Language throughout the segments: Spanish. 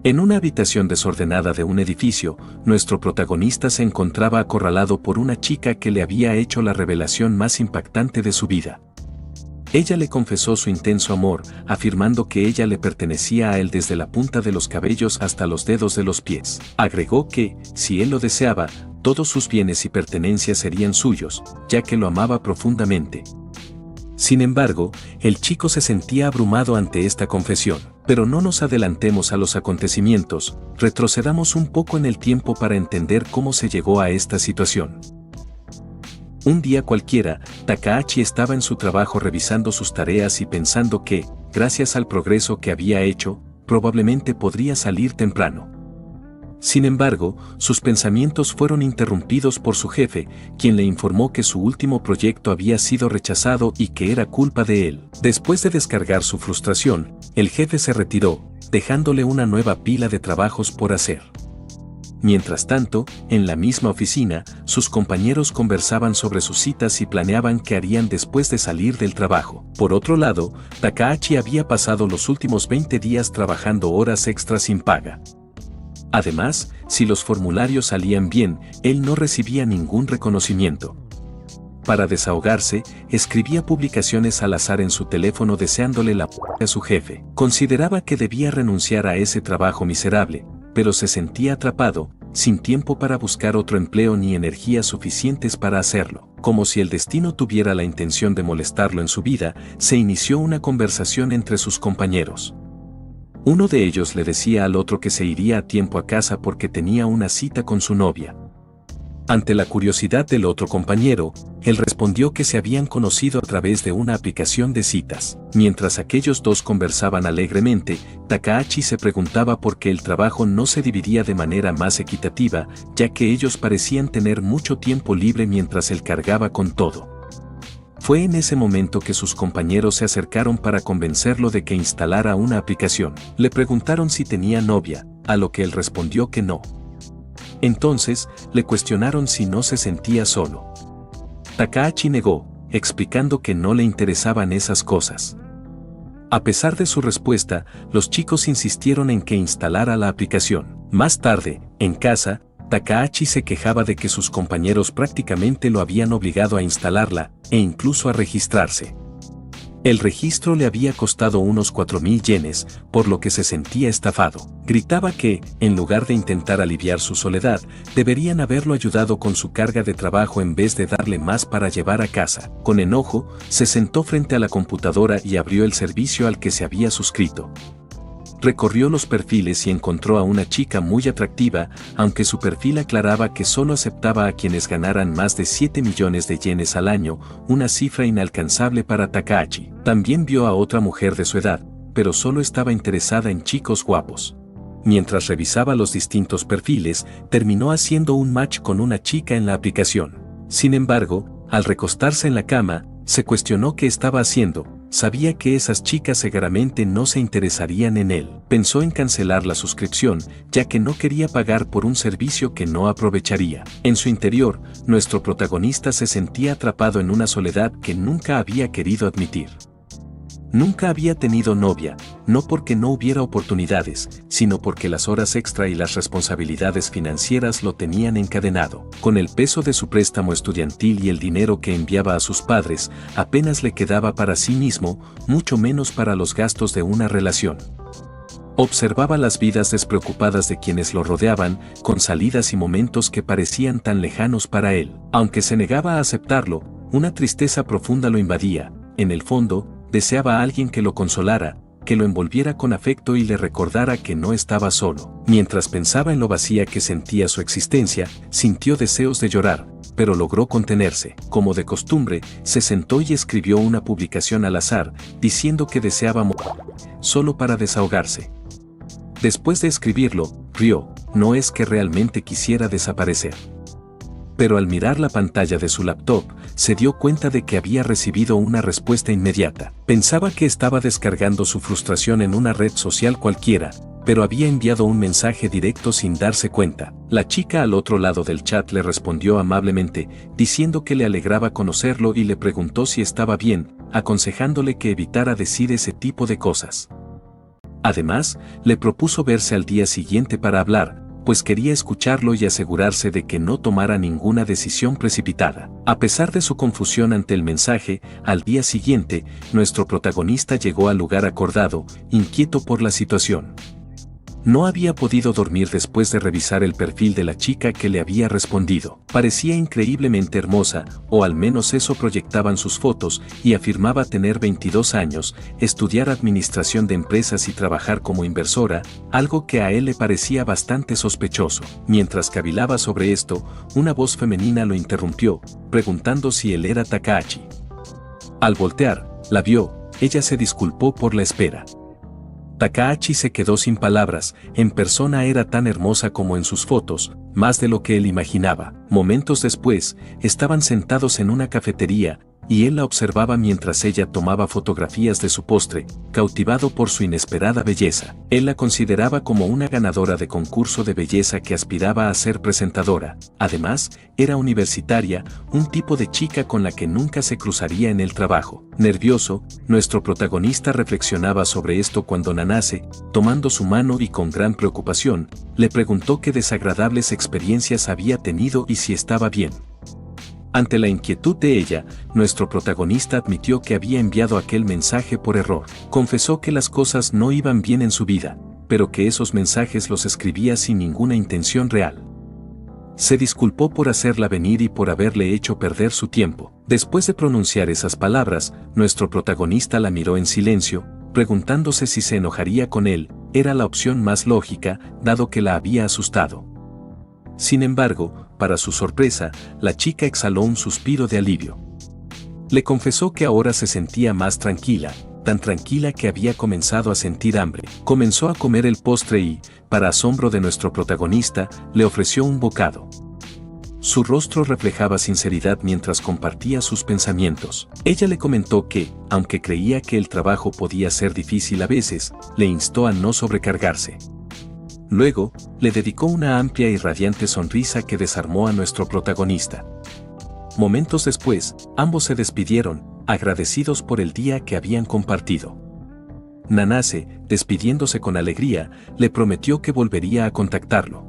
En una habitación desordenada de un edificio, nuestro protagonista se encontraba acorralado por una chica que le había hecho la revelación más impactante de su vida. Ella le confesó su intenso amor, afirmando que ella le pertenecía a él desde la punta de los cabellos hasta los dedos de los pies. Agregó que, si él lo deseaba, todos sus bienes y pertenencias serían suyos, ya que lo amaba profundamente. Sin embargo, el chico se sentía abrumado ante esta confesión. Pero no nos adelantemos a los acontecimientos, retrocedamos un poco en el tiempo para entender cómo se llegó a esta situación. Un día cualquiera, Takahashi estaba en su trabajo revisando sus tareas y pensando que, gracias al progreso que había hecho, probablemente podría salir temprano. Sin embargo, sus pensamientos fueron interrumpidos por su jefe, quien le informó que su último proyecto había sido rechazado y que era culpa de él. Después de descargar su frustración, el jefe se retiró, dejándole una nueva pila de trabajos por hacer. Mientras tanto, en la misma oficina, sus compañeros conversaban sobre sus citas y planeaban qué harían después de salir del trabajo. Por otro lado, Takahashi había pasado los últimos 20 días trabajando horas extras sin paga. Además, si los formularios salían bien, él no recibía ningún reconocimiento. Para desahogarse, escribía publicaciones al azar en su teléfono deseándole la p*** a su jefe. Consideraba que debía renunciar a ese trabajo miserable, pero se sentía atrapado, sin tiempo para buscar otro empleo ni energías suficientes para hacerlo. Como si el destino tuviera la intención de molestarlo en su vida, se inició una conversación entre sus compañeros. Uno de ellos le decía al otro que se iría a tiempo a casa porque tenía una cita con su novia. Ante la curiosidad del otro compañero, él respondió que se habían conocido a través de una aplicación de citas. Mientras aquellos dos conversaban alegremente, Takahashi se preguntaba por qué el trabajo no se dividía de manera más equitativa, ya que ellos parecían tener mucho tiempo libre mientras él cargaba con todo. Fue en ese momento que sus compañeros se acercaron para convencerlo de que instalara una aplicación. Le preguntaron si tenía novia, a lo que él respondió que no. Entonces, le cuestionaron si no se sentía solo. Takahashi negó, explicando que no le interesaban esas cosas. A pesar de su respuesta, los chicos insistieron en que instalara la aplicación. Más tarde, en casa, Takahashi se quejaba de que sus compañeros prácticamente lo habían obligado a instalarla, e incluso a registrarse. El registro le había costado unos 4.000 yenes, por lo que se sentía estafado. Gritaba que, en lugar de intentar aliviar su soledad, deberían haberlo ayudado con su carga de trabajo en vez de darle más para llevar a casa. Con enojo, se sentó frente a la computadora y abrió el servicio al que se había suscrito. Recorrió los perfiles y encontró a una chica muy atractiva, aunque su perfil aclaraba que solo aceptaba a quienes ganaran más de 7 millones de yenes al año, una cifra inalcanzable para Takahashi. También vio a otra mujer de su edad, pero solo estaba interesada en chicos guapos. Mientras revisaba los distintos perfiles, terminó haciendo un match con una chica en la aplicación. Sin embargo, al recostarse en la cama, se cuestionó qué estaba haciendo. Sabía que esas chicas seguramente no se interesarían en él. Pensó en cancelar la suscripción, ya que no quería pagar por un servicio que no aprovecharía. En su interior, nuestro protagonista se sentía atrapado en una soledad que nunca había querido admitir. Nunca había tenido novia, no porque no hubiera oportunidades, sino porque las horas extra y las responsabilidades financieras lo tenían encadenado. Con el peso de su préstamo estudiantil y el dinero que enviaba a sus padres, apenas le quedaba para sí mismo, mucho menos para los gastos de una relación. Observaba las vidas despreocupadas de quienes lo rodeaban, con salidas y momentos que parecían tan lejanos para él. Aunque se negaba a aceptarlo, una tristeza profunda lo invadía. En el fondo, deseaba a alguien que lo consolara, que lo envolviera con afecto y le recordara que no estaba solo. Mientras pensaba en lo vacía que sentía su existencia, sintió deseos de llorar, pero logró contenerse. Como de costumbre, se sentó y escribió una publicación al azar, diciendo que deseaba morir, solo para desahogarse. Después de escribirlo, rió, no es que realmente quisiera desaparecer. Pero al mirar la pantalla de su laptop, se dio cuenta de que había recibido una respuesta inmediata. Pensaba que estaba descargando su frustración en una red social cualquiera, pero había enviado un mensaje directo sin darse cuenta. La chica al otro lado del chat le respondió amablemente, diciendo que le alegraba conocerlo y le preguntó si estaba bien, aconsejándole que evitara decir ese tipo de cosas. Además, le propuso verse al día siguiente para hablar, pues quería escucharlo y asegurarse de que no tomara ninguna decisión precipitada. A pesar de su confusión ante el mensaje, al día siguiente, nuestro protagonista llegó al lugar acordado, inquieto por la situación. No había podido dormir después de revisar el perfil de la chica que le había respondido. Parecía increíblemente hermosa, o al menos eso proyectaban sus fotos, y afirmaba tener 22 años, estudiar administración de empresas y trabajar como inversora, algo que a él le parecía bastante sospechoso. Mientras cavilaba sobre esto, una voz femenina lo interrumpió, preguntando si él era Takahashi. Al voltear, la vio, ella se disculpó por la espera. Takahashi se quedó sin palabras, en persona era tan hermosa como en sus fotos, más de lo que él imaginaba. Momentos después, estaban sentados en una cafetería, y él la observaba mientras ella tomaba fotografías de su postre, cautivado por su inesperada belleza. Él la consideraba como una ganadora de concurso de belleza que aspiraba a ser presentadora. Además, era universitaria, un tipo de chica con la que nunca se cruzaría en el trabajo. Nervioso, nuestro protagonista reflexionaba sobre esto cuando Nanase, tomando su mano y con gran preocupación, le preguntó qué desagradables experiencias había tenido y si estaba bien. Ante la inquietud de ella, nuestro protagonista admitió que había enviado aquel mensaje por error. Confesó que las cosas no iban bien en su vida, pero que esos mensajes los escribía sin ninguna intención real. Se disculpó por hacerla venir y por haberle hecho perder su tiempo. Después de pronunciar esas palabras, nuestro protagonista la miró en silencio, preguntándose si se enojaría con él. Era la opción más lógica, dado que la había asustado. Sin embargo, para su sorpresa, la chica exhaló un suspiro de alivio. Le confesó que ahora se sentía más tranquila, tan tranquila que había comenzado a sentir hambre. Comenzó a comer el postre y, para asombro de nuestro protagonista, le ofreció un bocado. Su rostro reflejaba sinceridad mientras compartía sus pensamientos. Ella le comentó que, aunque creía que el trabajo podía ser difícil a veces, le instó a no sobrecargarse. Luego, le dedicó una amplia y radiante sonrisa que desarmó a nuestro protagonista. Momentos después, ambos se despidieron, agradecidos por el día que habían compartido. Nanase, despidiéndose con alegría, le prometió que volvería a contactarlo.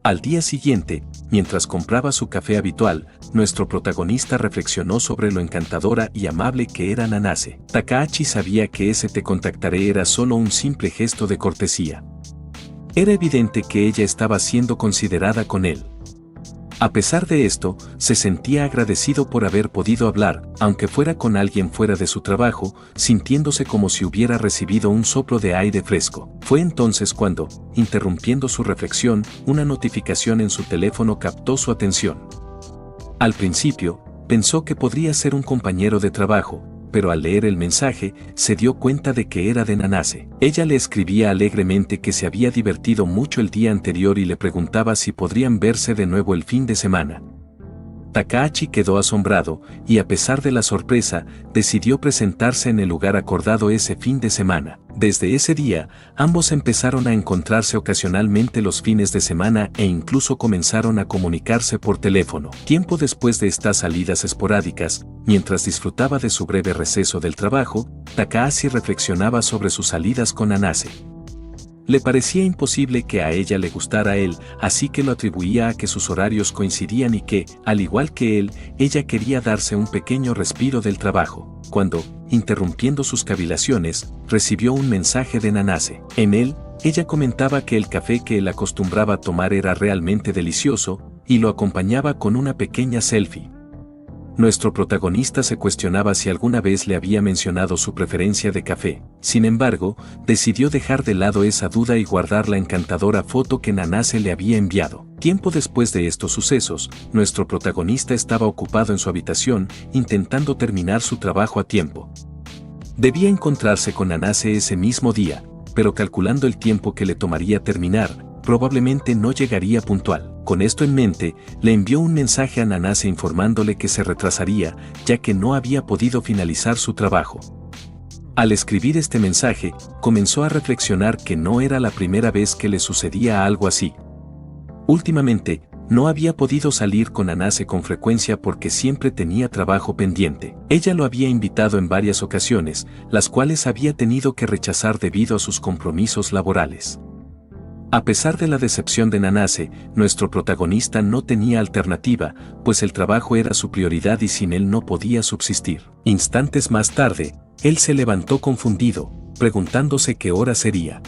Al día siguiente, mientras compraba su café habitual, nuestro protagonista reflexionó sobre lo encantadora y amable que era Nanase. Takahashi sabía que ese "te contactaré" era solo un simple gesto de cortesía. Era evidente que ella estaba siendo considerada con él. A pesar de esto, se sentía agradecido por haber podido hablar, aunque fuera con alguien fuera de su trabajo, sintiéndose como si hubiera recibido un soplo de aire fresco. Fue entonces cuando, interrumpiendo su reflexión, una notificación en su teléfono captó su atención. Al principio, pensó que podría ser un compañero de trabajo, pero al leer el mensaje, se dio cuenta de que era de Nanase. Ella le escribía alegremente que se había divertido mucho el día anterior y le preguntaba si podrían verse de nuevo el fin de semana. Takahashi quedó asombrado, y a pesar de la sorpresa, decidió presentarse en el lugar acordado ese fin de semana. Desde ese día, ambos empezaron a encontrarse ocasionalmente los fines de semana e incluso comenzaron a comunicarse por teléfono. Tiempo después de estas salidas esporádicas, mientras disfrutaba de su breve receso del trabajo, Takahashi reflexionaba sobre sus salidas con Nanase. Le parecía imposible que a ella le gustara a él, así que lo atribuía a que sus horarios coincidían y que, al igual que él, ella quería darse un pequeño respiro del trabajo. Cuando, interrumpiendo sus cavilaciones, recibió un mensaje de Nanase. En él, ella comentaba que el café que él acostumbraba a tomar era realmente delicioso, y lo acompañaba con una pequeña selfie. Nuestro protagonista se cuestionaba si alguna vez le había mencionado su preferencia de café. Sin embargo, decidió dejar de lado esa duda y guardar la encantadora foto que Nanase le había enviado. Tiempo después de estos sucesos, nuestro protagonista estaba ocupado en su habitación, intentando terminar su trabajo a tiempo. Debía encontrarse con Nanase ese mismo día, pero calculando el tiempo que le tomaría terminar, probablemente no llegaría puntual. Con esto en mente, le envió un mensaje a Nanase informándole que se retrasaría, ya que no había podido finalizar su trabajo. Al escribir este mensaje, comenzó a reflexionar que no era la primera vez que le sucedía algo así. Últimamente, no había podido salir con Nanase con frecuencia porque siempre tenía trabajo pendiente. Ella lo había invitado en varias ocasiones, las cuales había tenido que rechazar debido a sus compromisos laborales. A pesar de la decepción de Nanase, nuestro protagonista no tenía alternativa, pues el trabajo era su prioridad y sin él no podía subsistir. Instantes más tarde, él se levantó confundido, preguntándose qué hora sería.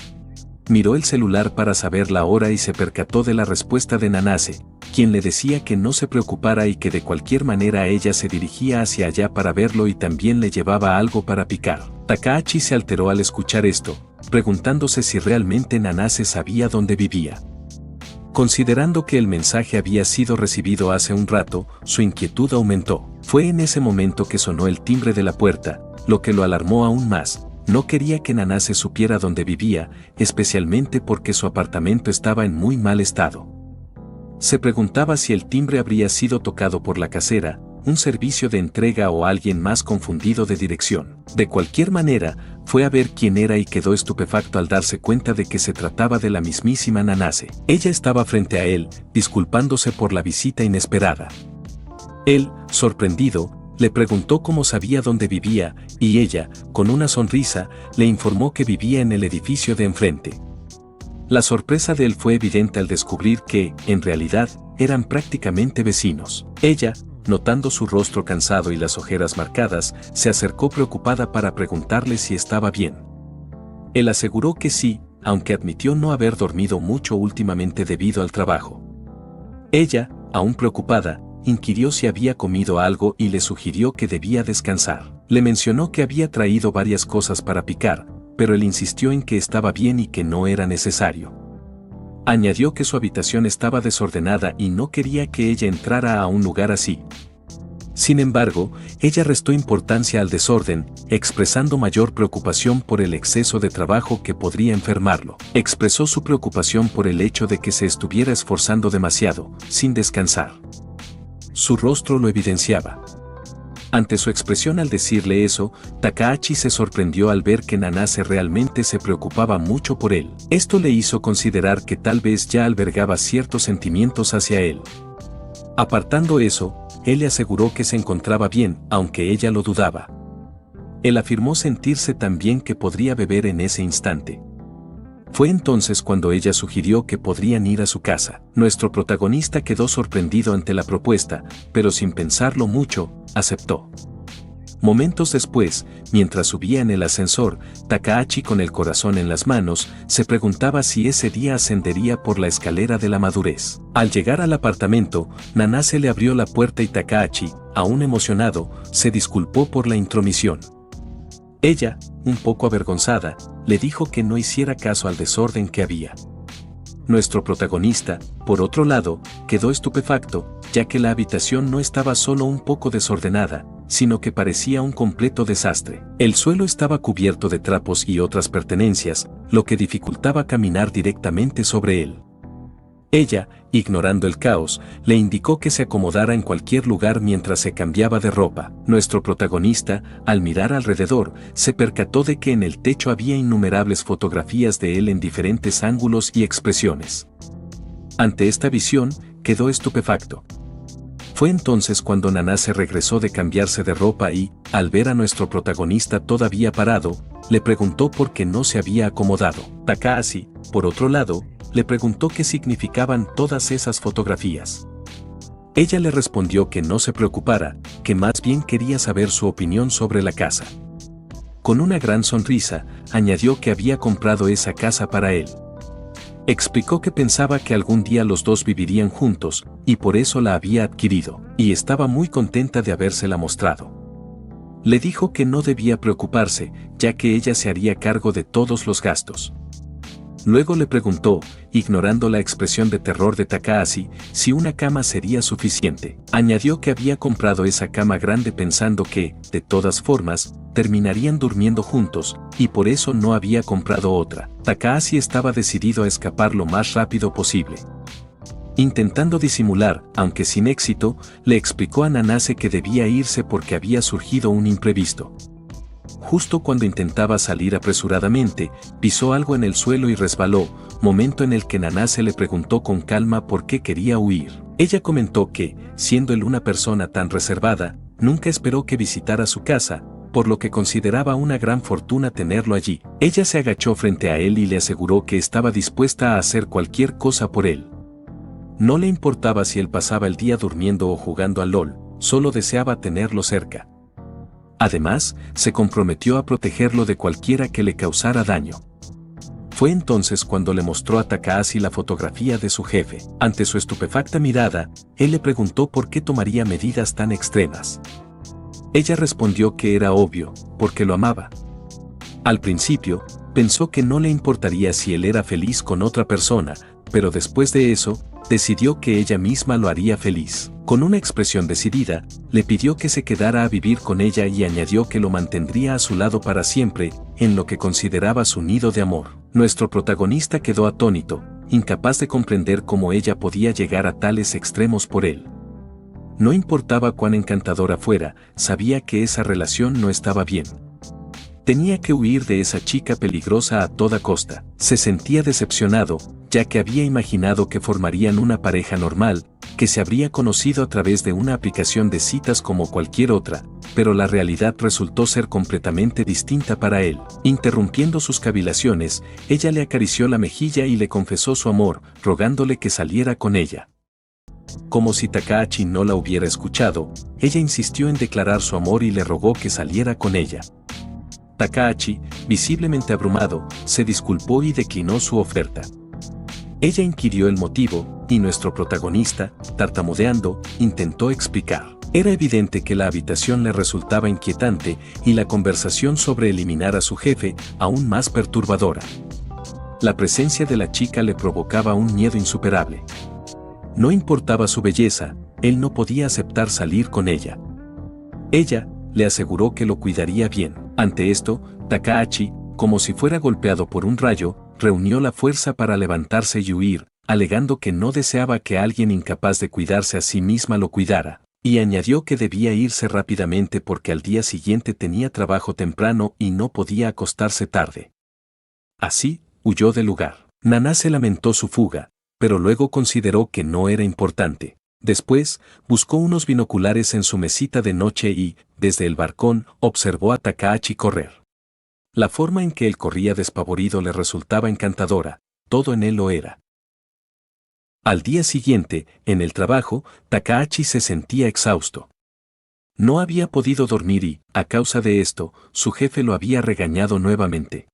Miró el celular para saber la hora y se percató de la respuesta de Nanase, quien le decía que no se preocupara y que de cualquier manera ella se dirigía hacia allá para verlo y también le llevaba algo para picar. Takahashi se alteró al escuchar esto, preguntándose si realmente Nanase sabía dónde vivía. Considerando que el mensaje había sido recibido hace un rato, su inquietud aumentó. Fue en ese momento que sonó el timbre de la puerta, lo que lo alarmó aún más. No quería que Nanase supiera dónde vivía, especialmente porque su apartamento estaba en muy mal estado. Se preguntaba si el timbre habría sido tocado por la casera, un servicio de entrega o alguien más confundido de dirección. De cualquier manera, fue a ver quién era y quedó estupefacto al darse cuenta de que se trataba de la mismísima Nanase. Ella estaba frente a él, disculpándose por la visita inesperada. Él, sorprendido, le preguntó cómo sabía dónde vivía, y ella, con una sonrisa, le informó que vivía en el edificio de enfrente. La sorpresa de él fue evidente al descubrir que, en realidad, eran prácticamente vecinos. Ella, notando su rostro cansado y las ojeras marcadas, se acercó preocupada para preguntarle si estaba bien. Él aseguró que sí, aunque admitió no haber dormido mucho últimamente debido al trabajo. Ella, aún preocupada, inquirió si había comido algo y le sugirió que debía descansar. Le mencionó que había traído varias cosas para picar, pero él insistió en que estaba bien y que no era necesario. Añadió que su habitación estaba desordenada y no quería que ella entrara a un lugar así. Sin embargo, ella restó importancia al desorden, expresando mayor preocupación por el exceso de trabajo que podría enfermarlo. Expresó su preocupación por el hecho de que se estuviera esforzando demasiado, sin descansar. Su rostro lo evidenciaba. Ante su expresión al decirle eso, Takahashi se sorprendió al ver que Nanase realmente se preocupaba mucho por él. Esto le hizo considerar que tal vez ya albergaba ciertos sentimientos hacia él. Apartando eso, él le aseguró que se encontraba bien, aunque ella lo dudaba. Él afirmó sentirse tan bien que podría beber en ese instante. Fue entonces cuando ella sugirió que podrían ir a su casa. Nuestro protagonista quedó sorprendido ante la propuesta, pero sin pensarlo mucho, aceptó. Momentos después, mientras subía en el ascensor, Takahashi con el corazón en las manos, se preguntaba si ese día ascendería por la escalera de la madurez. Al llegar al apartamento, Nanase le abrió la puerta y Takahashi, aún emocionado, se disculpó por la intromisión. Ella, un poco avergonzada, le dijo que no hiciera caso al desorden que había. Nuestro protagonista, por otro lado, quedó estupefacto, ya que la habitación no estaba solo un poco desordenada, sino que parecía un completo desastre. El suelo estaba cubierto de trapos y otras pertenencias, lo que dificultaba caminar directamente sobre él. Ella, ignorando el caos, le indicó que se acomodara en cualquier lugar mientras se cambiaba de ropa. Nuestro protagonista, al mirar alrededor, se percató de que en el techo había innumerables fotografías de él en diferentes ángulos y expresiones. Ante esta visión, quedó estupefacto. Fue entonces cuando Nanase regresó de cambiarse de ropa y, al ver a nuestro protagonista todavía parado, le preguntó por qué no se había acomodado. Takahashi, por otro lado, le preguntó qué significaban todas esas fotografías. Ella le respondió que no se preocupara, que más bien quería saber su opinión sobre la casa. Con una gran sonrisa, añadió que había comprado esa casa para él. Explicó que pensaba que algún día los dos vivirían juntos, y por eso la había adquirido, y estaba muy contenta de habérsela mostrado. Le dijo que no debía preocuparse, ya que ella se haría cargo de todos los gastos. Luego le preguntó, ignorando la expresión de terror de Takahashi, si una cama sería suficiente. Añadió que había comprado esa cama grande pensando que, de todas formas, terminarían durmiendo juntos, y por eso no había comprado otra. Takahashi estaba decidido a escapar lo más rápido posible. Intentando disimular, aunque sin éxito, le explicó a Nanase que debía irse porque había surgido un imprevisto. Justo cuando intentaba salir apresuradamente, pisó algo en el suelo y resbaló, momento en el que Nanase le preguntó con calma por qué quería huir. Ella comentó que, siendo él una persona tan reservada, nunca esperó que visitara su casa, por lo que consideraba una gran fortuna tenerlo allí. Ella se agachó frente a él y le aseguró que estaba dispuesta a hacer cualquier cosa por él. No le importaba si él pasaba el día durmiendo o jugando al LOL, solo deseaba tenerlo cerca. Además, se comprometió a protegerlo de cualquiera que le causara daño. Fue entonces cuando le mostró a Takahashi la fotografía de su jefe. Ante su estupefacta mirada, él le preguntó por qué tomaría medidas tan extremas. Ella respondió que era obvio, porque lo amaba. Al principio, pensó que no le importaría si él era feliz con otra persona, pero después de eso, decidió que ella misma lo haría feliz. Con una expresión decidida, le pidió que se quedara a vivir con ella y añadió que lo mantendría a su lado para siempre, en lo que consideraba su nido de amor. Nuestro protagonista quedó atónito, incapaz de comprender cómo ella podía llegar a tales extremos por él. No importaba cuán encantadora fuera, sabía que esa relación no estaba bien. Tenía que huir de esa chica peligrosa a toda costa. Se sentía decepcionado, ya que había imaginado que formarían una pareja normal, que se habría conocido a través de una aplicación de citas como cualquier otra, pero la realidad resultó ser completamente distinta para él. Interrumpiendo sus cavilaciones, ella le acarició la mejilla y le confesó su amor, rogándole que saliera con ella. Como si Takahashi no la hubiera escuchado, ella insistió en declarar su amor y le rogó que saliera con ella. Takahashi, visiblemente abrumado, se disculpó y declinó su oferta. Ella inquirió el motivo, y nuestro protagonista, tartamudeando, intentó explicar. Era evidente que la habitación le resultaba inquietante y la conversación sobre eliminar a su jefe aún más perturbadora. La presencia de la chica le provocaba un miedo insuperable. No importaba su belleza, él no podía aceptar salir con ella. Ella le aseguró que lo cuidaría bien. Ante esto, Takahashi, como si fuera golpeado por un rayo, reunió la fuerza para levantarse y huir, alegando que no deseaba que alguien incapaz de cuidarse a sí misma lo cuidara, y añadió que debía irse rápidamente porque al día siguiente tenía trabajo temprano y no podía acostarse tarde. Así, huyó del lugar. Nanase lamentó su fuga, pero luego consideró que no era importante. Después, buscó unos binoculares en su mesita de noche y, desde el balcón, observó a Takahashi correr. La forma en que él corría despavorido le resultaba encantadora, todo en él lo era. Al día siguiente, en el trabajo, Takahashi se sentía exhausto. No había podido dormir y, a causa de esto, su jefe lo había regañado nuevamente.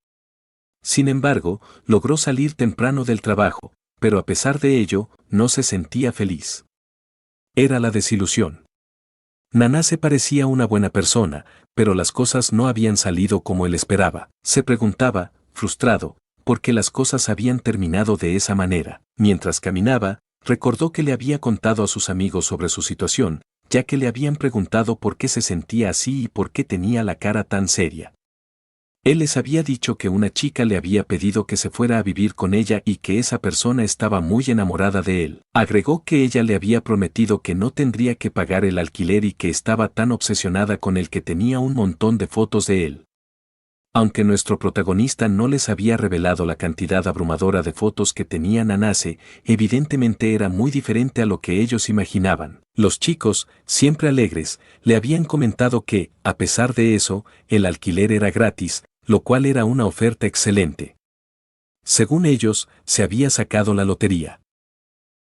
Sin embargo, logró salir temprano del trabajo, pero a pesar de ello, no se sentía feliz. Era la desilusión. Nanase parecía una buena persona, pero las cosas no habían salido como él esperaba. Se preguntaba, frustrado, por qué las cosas habían terminado de esa manera. Mientras caminaba, recordó que le había contado a sus amigos sobre su situación, ya que le habían preguntado por qué se sentía así y por qué tenía la cara tan seria. Él les había dicho que una chica le había pedido que se fuera a vivir con ella y que esa persona estaba muy enamorada de él. Agregó que ella le había prometido que no tendría que pagar el alquiler y que estaba tan obsesionada con él que tenía un montón de fotos de él. Aunque nuestro protagonista no les había revelado la cantidad abrumadora de fotos que tenía Nanase, evidentemente era muy diferente a lo que ellos imaginaban. Los chicos, siempre alegres, le habían comentado que, a pesar de eso, el alquiler era gratis, lo cual era una oferta excelente. Según ellos, se había sacado la lotería.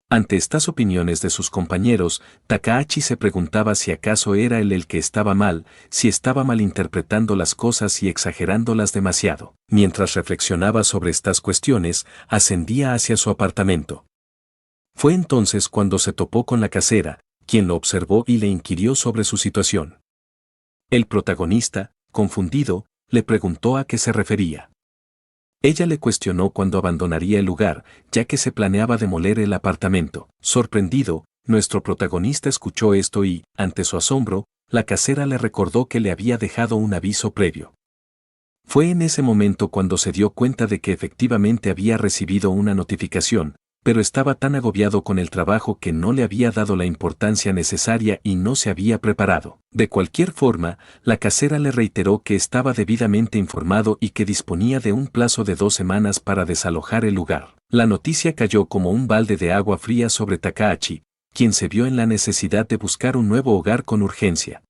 Ante estas opiniones de sus compañeros, Takahashi se preguntaba si acaso era él el que estaba mal, si estaba malinterpretando las cosas y exagerándolas demasiado. Mientras reflexionaba sobre estas cuestiones, ascendía hacia su apartamento. Fue entonces cuando se topó con la casera, quien lo observó y le inquirió sobre su situación. El protagonista, confundido, le preguntó a qué se refería. Ella le cuestionó cuándo abandonaría el lugar, ya que se planeaba demoler el apartamento. Sorprendido, nuestro protagonista escuchó esto y, ante su asombro, la casera le recordó que le había dejado un aviso previo. Fue en ese momento cuando se dio cuenta de que efectivamente había recibido una notificación, pero estaba tan agobiado con el trabajo que no le había dado la importancia necesaria y no se había preparado. De cualquier forma, la casera le reiteró que estaba debidamente informado y que disponía de un plazo de 2 semanas para desalojar el lugar. La noticia cayó como un balde de agua fría sobre Takahashi, quien se vio en la necesidad de buscar un nuevo hogar con urgencia.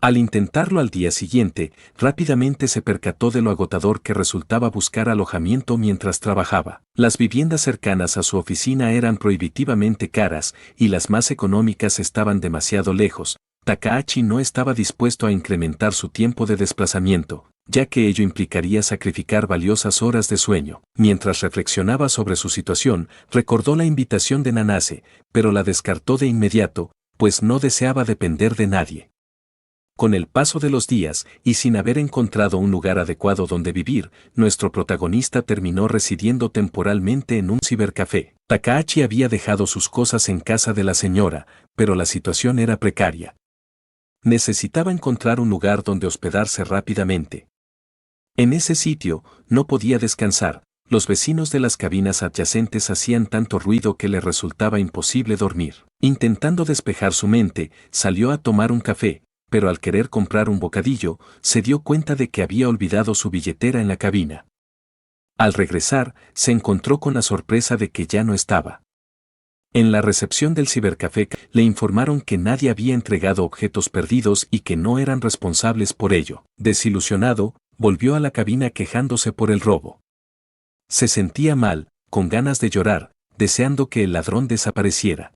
Al intentarlo al día siguiente, rápidamente se percató de lo agotador que resultaba buscar alojamiento mientras trabajaba. Las viviendas cercanas a su oficina eran prohibitivamente caras y las más económicas estaban demasiado lejos. Takahashi no estaba dispuesto a incrementar su tiempo de desplazamiento, ya que ello implicaría sacrificar valiosas horas de sueño. Mientras reflexionaba sobre su situación, recordó la invitación de Nanase, pero la descartó de inmediato, pues no deseaba depender de nadie. Con el paso de los días, y sin haber encontrado un lugar adecuado donde vivir, nuestro protagonista terminó residiendo temporalmente en un cibercafé. Takahashi había dejado sus cosas en casa de la señora, pero la situación era precaria. Necesitaba encontrar un lugar donde hospedarse rápidamente. En ese sitio, no podía descansar. Los vecinos de las cabinas adyacentes hacían tanto ruido que le resultaba imposible dormir. Intentando despejar su mente, salió a tomar un café, pero al querer comprar un bocadillo, se dio cuenta de que había olvidado su billetera en la cabina. Al regresar, se encontró con la sorpresa de que ya no estaba. En la recepción del cibercafé le informaron que nadie había entregado objetos perdidos y que no eran responsables por ello. Desilusionado, volvió a la cabina quejándose por el robo. Se sentía mal, con ganas de llorar, deseando que el ladrón desapareciera.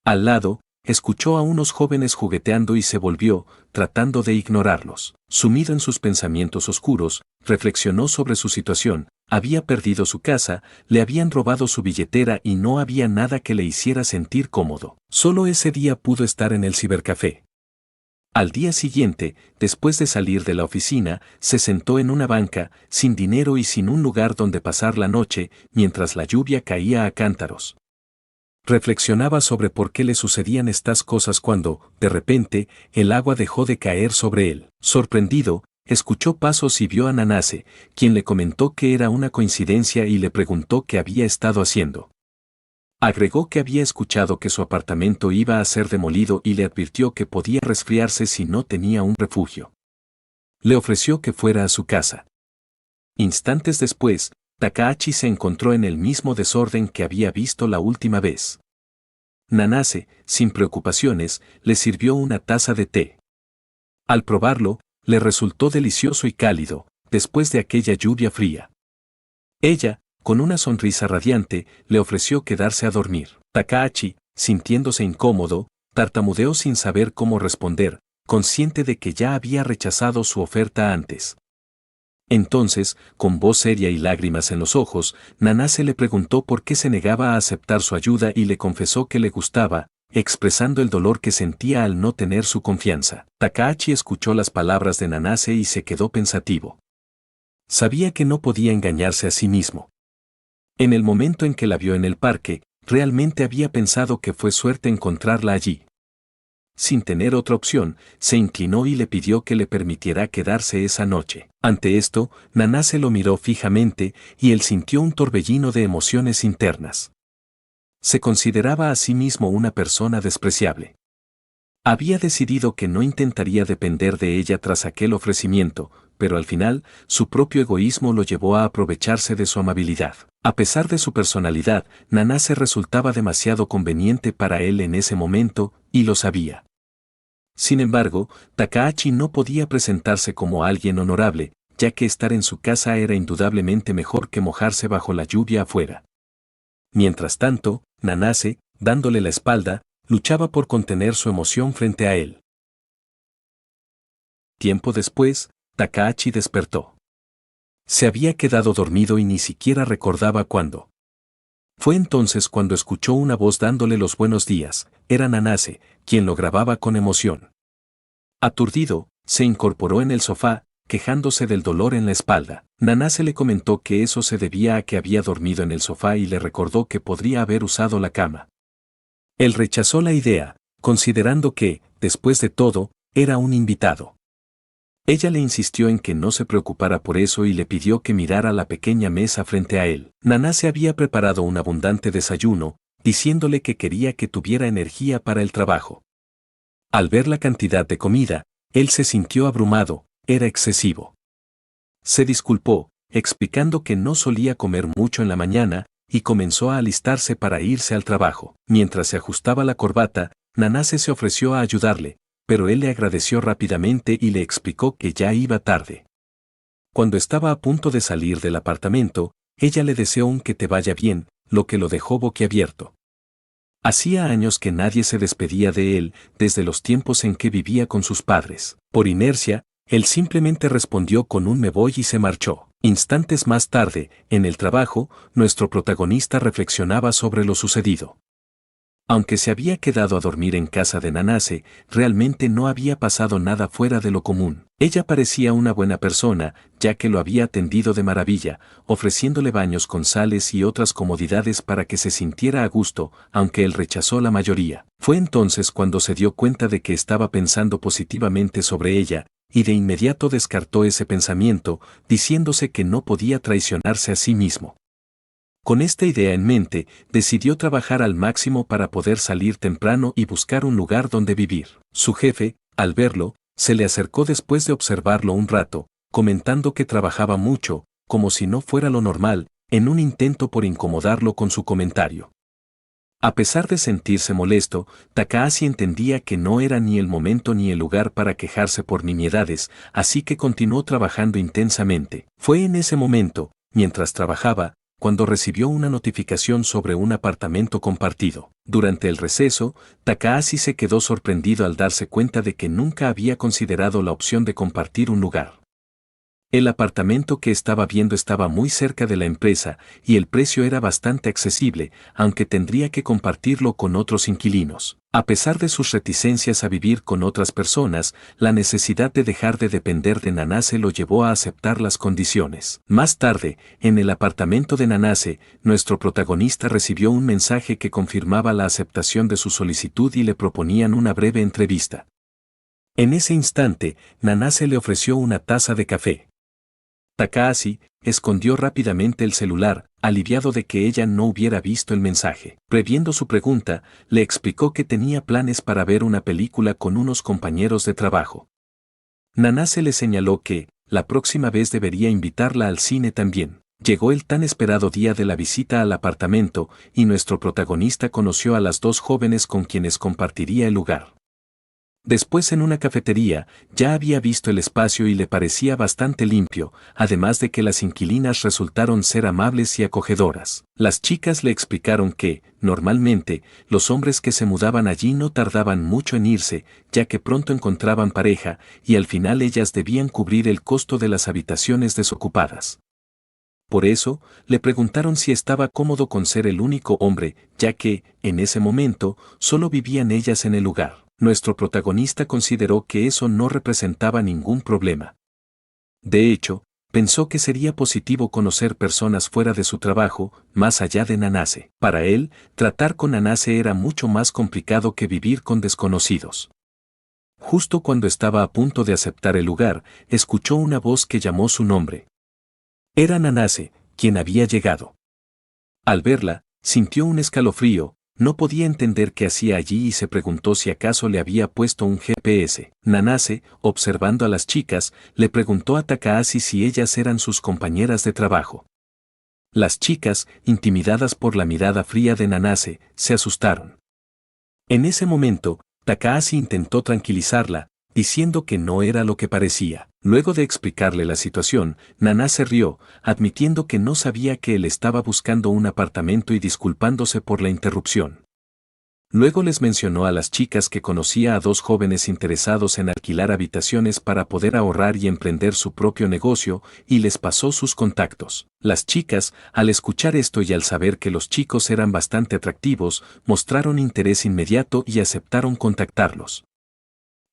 Al lado, escuchó a unos jóvenes jugueteando y se volvió, tratando de ignorarlos. Sumido en sus pensamientos oscuros, reflexionó sobre su situación. Había perdido su casa, le habían robado su billetera y no había nada que le hiciera sentir cómodo. Solo ese día pudo estar en el cibercafé. Al día siguiente, después de salir de la oficina, se sentó en una banca, sin dinero y sin un lugar donde pasar la noche, mientras la lluvia caía a cántaros. Reflexionaba sobre por qué le sucedían estas cosas cuando, de repente, el agua dejó de caer sobre él. Sorprendido, escuchó pasos y vio a Nanase, quien le comentó que era una coincidencia y le preguntó qué había estado haciendo. Agregó que había escuchado que su apartamento iba a ser demolido y le advirtió que podía resfriarse si no tenía un refugio. Le ofreció que fuera a su casa. Instantes después, Takahashi se encontró en el mismo desorden que había visto la última vez. Nanase, sin preocupaciones, le sirvió una taza de té. Al probarlo, le resultó delicioso y cálido, después de aquella lluvia fría. Ella, con una sonrisa radiante, le ofreció quedarse a dormir. Takahashi, sintiéndose incómodo, tartamudeó sin saber cómo responder, consciente de que ya había rechazado su oferta antes. Entonces, con voz seria y lágrimas en los ojos, Nanase le preguntó por qué se negaba a aceptar su ayuda y le confesó que le gustaba, expresando el dolor que sentía al no tener su confianza. Takahashi escuchó las palabras de Nanase y se quedó pensativo. Sabía que no podía engañarse a sí mismo. En el momento en que la vio en el parque, realmente había pensado que fue suerte encontrarla allí. Sin tener otra opción, se inclinó y le pidió que le permitiera quedarse esa noche. Ante esto, Nanase lo miró fijamente y él sintió un torbellino de emociones internas. Se consideraba a sí mismo una persona despreciable. Había decidido que no intentaría depender de ella tras aquel ofrecimiento, pero al final, su propio egoísmo lo llevó a aprovecharse de su amabilidad. A pesar de su personalidad, Nanase resultaba demasiado conveniente para él en ese momento, y lo sabía. Sin embargo, Takahashi no podía presentarse como alguien honorable, ya que estar en su casa era indudablemente mejor que mojarse bajo la lluvia afuera. Mientras tanto, Nanase, dándole la espalda, luchaba por contener su emoción frente a él. Tiempo después, Takahashi despertó. Se había quedado dormido y ni siquiera recordaba cuándo. Fue entonces cuando escuchó una voz dándole los buenos días. Era Nanase, quien lo grababa con emoción. Aturdido, se incorporó en el sofá, quejándose del dolor en la espalda. Nanase le comentó que eso se debía a que había dormido en el sofá y le recordó que podría haber usado la cama. Él rechazó la idea, considerando que, después de todo, era un invitado. Ella le insistió en que no se preocupara por eso y le pidió que mirara la pequeña mesa frente a él. Nanase había preparado un abundante desayuno, diciéndole que quería que tuviera energía para el trabajo. Al ver la cantidad de comida, él se sintió abrumado, era excesivo. Se disculpó, explicando que no solía comer mucho en la mañana, y comenzó a alistarse para irse al trabajo. Mientras se ajustaba la corbata, Nanase se ofreció a ayudarle, pero él le agradeció rápidamente y le explicó que ya iba tarde. Cuando estaba a punto de salir del apartamento, ella le deseó un que te vaya bien, lo que lo dejó boquiabierto. Hacía años que nadie se despedía de él, desde los tiempos en que vivía con sus padres. Por inercia, él simplemente respondió con un me voy y se marchó. Instantes más tarde, en el trabajo, nuestro protagonista reflexionaba sobre lo sucedido. Aunque se había quedado a dormir en casa de Nanase, realmente no había pasado nada fuera de lo común. Ella parecía una buena persona, ya que lo había atendido de maravilla, ofreciéndole baños con sales y otras comodidades para que se sintiera a gusto, aunque él rechazó la mayoría. Fue entonces cuando se dio cuenta de que estaba pensando positivamente sobre ella, y de inmediato descartó ese pensamiento, diciéndose que no podía traicionarse a sí mismo. Con esta idea en mente, decidió trabajar al máximo para poder salir temprano y buscar un lugar donde vivir. Su jefe, al verlo, se le acercó después de observarlo un rato, comentando que trabajaba mucho, como si no fuera lo normal, en un intento por incomodarlo con su comentario. A pesar de sentirse molesto, Takahashi entendía que no era ni el momento ni el lugar para quejarse por nimiedades, así que continuó trabajando intensamente. Fue en ese momento, mientras trabajaba, cuando recibió una notificación sobre un apartamento compartido. Durante el receso, Takahashi se quedó sorprendido al darse cuenta de que nunca había considerado la opción de compartir un lugar. El apartamento que estaba viendo estaba muy cerca de la empresa y el precio era bastante accesible, aunque tendría que compartirlo con otros inquilinos. A pesar de sus reticencias a vivir con otras personas, la necesidad de dejar de depender de Nanase lo llevó a aceptar las condiciones. Más tarde, en el apartamento de Nanase, nuestro protagonista recibió un mensaje que confirmaba la aceptación de su solicitud y le proponían una breve entrevista. En ese instante, Nanase le ofreció una taza de café. Takahashi escondió rápidamente el celular, aliviado de que ella no hubiera visto el mensaje. Previendo su pregunta, le explicó que tenía planes para ver una película con unos compañeros de trabajo. Nanase le señaló que, la próxima vez debería invitarla al cine también. Llegó el tan esperado día de la visita al apartamento, y nuestro protagonista conoció a las dos jóvenes con quienes compartiría el lugar. Después en una cafetería, ya había visto el espacio y le parecía bastante limpio, además de que las inquilinas resultaron ser amables y acogedoras. Las chicas le explicaron que, normalmente, los hombres que se mudaban allí no tardaban mucho en irse, ya que pronto encontraban pareja, y al final ellas debían cubrir el costo de las habitaciones desocupadas. Por eso, le preguntaron si estaba cómodo con ser el único hombre, ya que, en ese momento, solo vivían ellas en el lugar. Nuestro protagonista consideró que eso no representaba ningún problema. De hecho, pensó que sería positivo conocer personas fuera de su trabajo, más allá de Nanase. Para él, tratar con Nanase era mucho más complicado que vivir con desconocidos. Justo cuando estaba a punto de aceptar el lugar, escuchó una voz que llamó su nombre. Era Nanase, quien había llegado. Al verla, sintió un escalofrío. No podía entender qué hacía allí y se preguntó si acaso le había puesto un GPS. Nanase, observando a las chicas, le preguntó a Takahashi si ellas eran sus compañeras de trabajo. Las chicas, intimidadas por la mirada fría de Nanase, se asustaron. En ese momento, Takahashi intentó tranquilizarla, diciendo que no era lo que parecía. Luego de explicarle la situación, Nanase rió, admitiendo que no sabía que él estaba buscando un apartamento y disculpándose por la interrupción. Luego les mencionó a las chicas que conocía a dos jóvenes interesados en alquilar habitaciones para poder ahorrar y emprender su propio negocio, y les pasó sus contactos. Las chicas, al escuchar esto y al saber que los chicos eran bastante atractivos, mostraron interés inmediato y aceptaron contactarlos.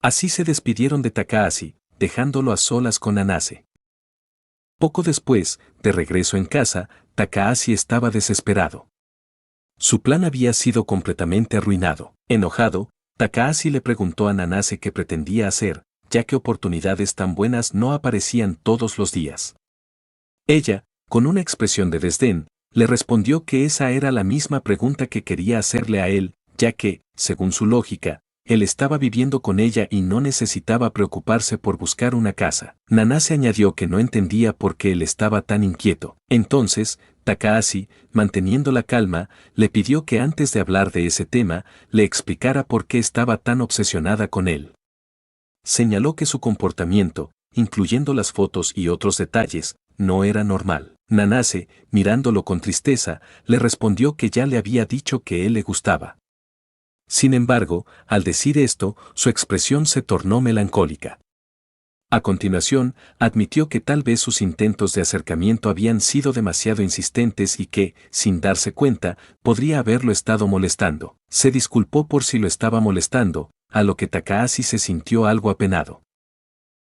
Así se despidieron de Takahashi, dejándolo a solas con Nanase. Poco después, de regreso en casa, Takahashi estaba desesperado. Su plan había sido completamente arruinado. Enojado, Takahashi le preguntó a Nanase qué pretendía hacer, ya que oportunidades tan buenas no aparecían todos los días. Ella, con una expresión de desdén, le respondió que esa era la misma pregunta que quería hacerle a él, ya que, según su lógica, él estaba viviendo con ella y no necesitaba preocuparse por buscar una casa. Nanase añadió que no entendía por qué él estaba tan inquieto. Entonces, Takahashi, manteniendo la calma, le pidió que antes de hablar de ese tema, le explicara por qué estaba tan obsesionada con él. Señaló que su comportamiento, incluyendo las fotos y otros detalles, no era normal. Nanase, mirándolo con tristeza, le respondió que ya le había dicho que él le gustaba. Sin embargo, al decir esto, su expresión se tornó melancólica. A continuación, admitió que tal vez sus intentos de acercamiento habían sido demasiado insistentes y que, sin darse cuenta, podría haberlo estado molestando. Se disculpó por si lo estaba molestando, a lo que Takahashi se sintió algo apenado.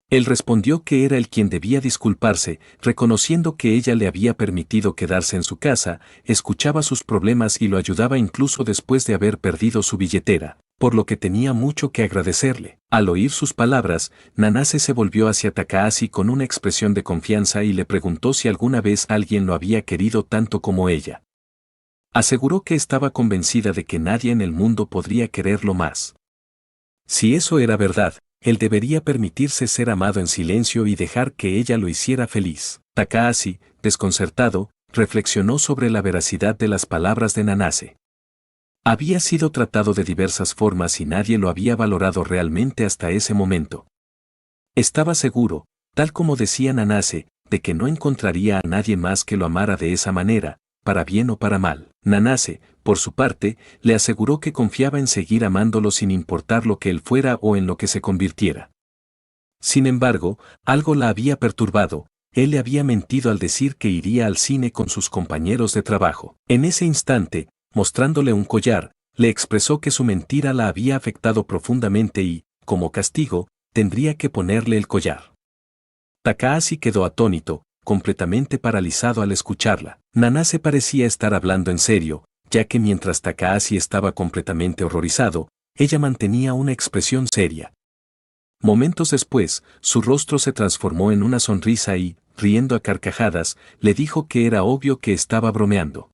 Él respondió que era él quien debía disculparse, reconociendo que ella le había permitido quedarse en su casa, escuchaba sus problemas y lo ayudaba incluso después de haber perdido su billetera, por lo que tenía mucho que agradecerle. Al oír sus palabras, Nanase se volvió hacia Takahashi con una expresión de confianza y le preguntó si alguna vez alguien lo había querido tanto como ella. Aseguró que estaba convencida de que nadie en el mundo podría quererlo más. Si eso era verdad, él debería permitirse ser amado en silencio y dejar que ella lo hiciera feliz. Takahashi, desconcertado, reflexionó sobre la veracidad de las palabras de Nanase. Había sido tratado de diversas formas y nadie lo había valorado realmente hasta ese momento. Estaba seguro, tal como decía Nanase, de que no encontraría a nadie más que lo amara de esa manera, para bien o para mal. Nanase, por su parte, le aseguró que confiaba en seguir amándolo sin importar lo que él fuera o en lo que se convirtiera. Sin embargo, algo la había perturbado, él le había mentido al decir que iría al cine con sus compañeros de trabajo. En ese instante, mostrándole un collar, le expresó que su mentira la había afectado profundamente y, como castigo, tendría que ponerle el collar. Takahashi quedó atónito, completamente paralizado al escucharla. Nanase parecía estar hablando en serio, ya que mientras Takahashi estaba completamente horrorizado, ella mantenía una expresión seria. Momentos después, su rostro se transformó en una sonrisa y, riendo a carcajadas, le dijo que era obvio que estaba bromeando.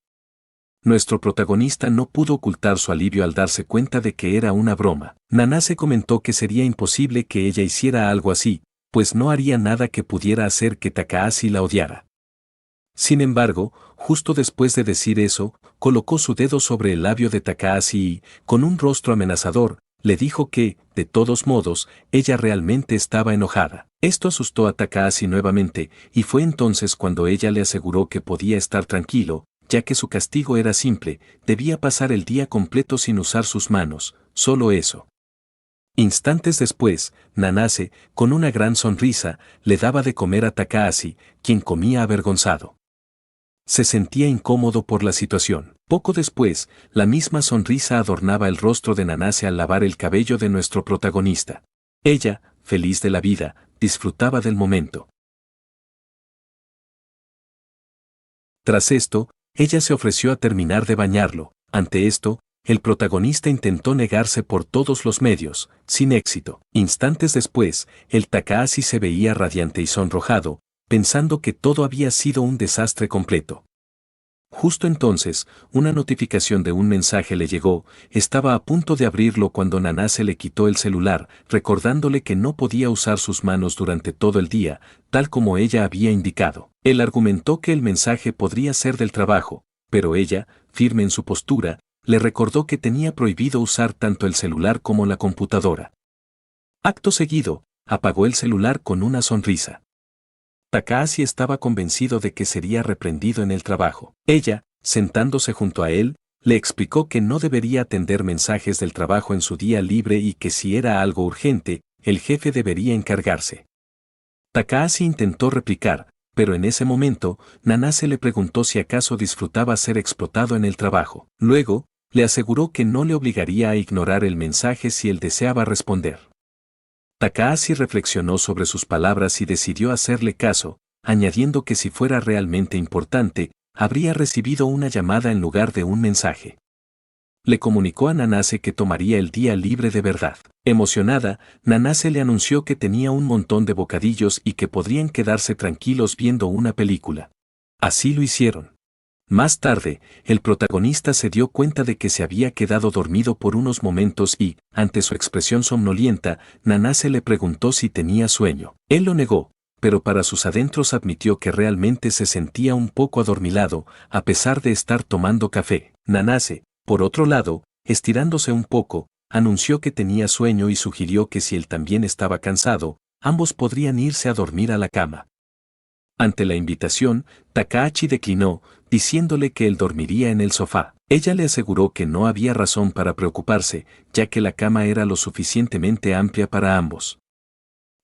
Nuestro protagonista no pudo ocultar su alivio al darse cuenta de que era una broma. Nanase comentó que sería imposible que ella hiciera algo así, pues no haría nada que pudiera hacer que Takahashi la odiara. Sin embargo, justo después de decir eso, colocó su dedo sobre el labio de Takahashi y, con un rostro amenazador, le dijo que, de todos modos, ella realmente estaba enojada. Esto asustó a Takahashi nuevamente, y fue entonces cuando ella le aseguró que podía estar tranquilo, ya que su castigo era simple, debía pasar el día completo sin usar sus manos, solo eso. Instantes después, Nanase, con una gran sonrisa, le daba de comer a Takahashi, quien comía avergonzado. Se sentía incómodo por la situación. Poco después, la misma sonrisa adornaba el rostro de Nanase al lavar el cabello de nuestro protagonista. Ella, feliz de la vida, disfrutaba del momento. Tras esto, ella se ofreció a terminar de bañarlo. Ante esto, el protagonista intentó negarse por todos los medios, sin éxito. Instantes después, el Takahashi se veía radiante y sonrojado, pensando que todo había sido un desastre completo. Justo entonces, una notificación de un mensaje le llegó, estaba a punto de abrirlo cuando Nanase le quitó el celular, recordándole que no podía usar sus manos durante todo el día, tal como ella había indicado. Él argumentó que el mensaje podría ser del trabajo, pero ella, firme en su postura, le recordó que tenía prohibido usar tanto el celular como la computadora. Acto seguido, apagó el celular con una sonrisa. Takahashi estaba convencido de que sería reprendido en el trabajo. Ella, sentándose junto a él, le explicó que no debería atender mensajes del trabajo en su día libre y que si era algo urgente, el jefe debería encargarse. Takahashi intentó replicar, pero en ese momento, Nanase le preguntó si acaso disfrutaba ser explotado en el trabajo. Luego, le aseguró que no le obligaría a ignorar el mensaje si él deseaba responder. Takahashi reflexionó sobre sus palabras y decidió hacerle caso, añadiendo que si fuera realmente importante, habría recibido una llamada en lugar de un mensaje. Le comunicó a Nanase que tomaría el día libre de verdad. Emocionada, Nanase le anunció que tenía un montón de bocadillos y que podrían quedarse tranquilos viendo una película. Así lo hicieron. Más tarde, el protagonista se dio cuenta de que se había quedado dormido por unos momentos y, ante su expresión somnolienta, Nanase le preguntó si tenía sueño. Él lo negó, pero para sus adentros admitió que realmente se sentía un poco adormilado, a pesar de estar tomando café. Nanase, por otro lado, estirándose un poco, anunció que tenía sueño y sugirió que si él también estaba cansado, ambos podrían irse a dormir a la cama. Ante la invitación, Takahashi declinó, diciéndole que él dormiría en el sofá. Ella le aseguró que no había razón para preocuparse, ya que la cama era lo suficientemente amplia para ambos.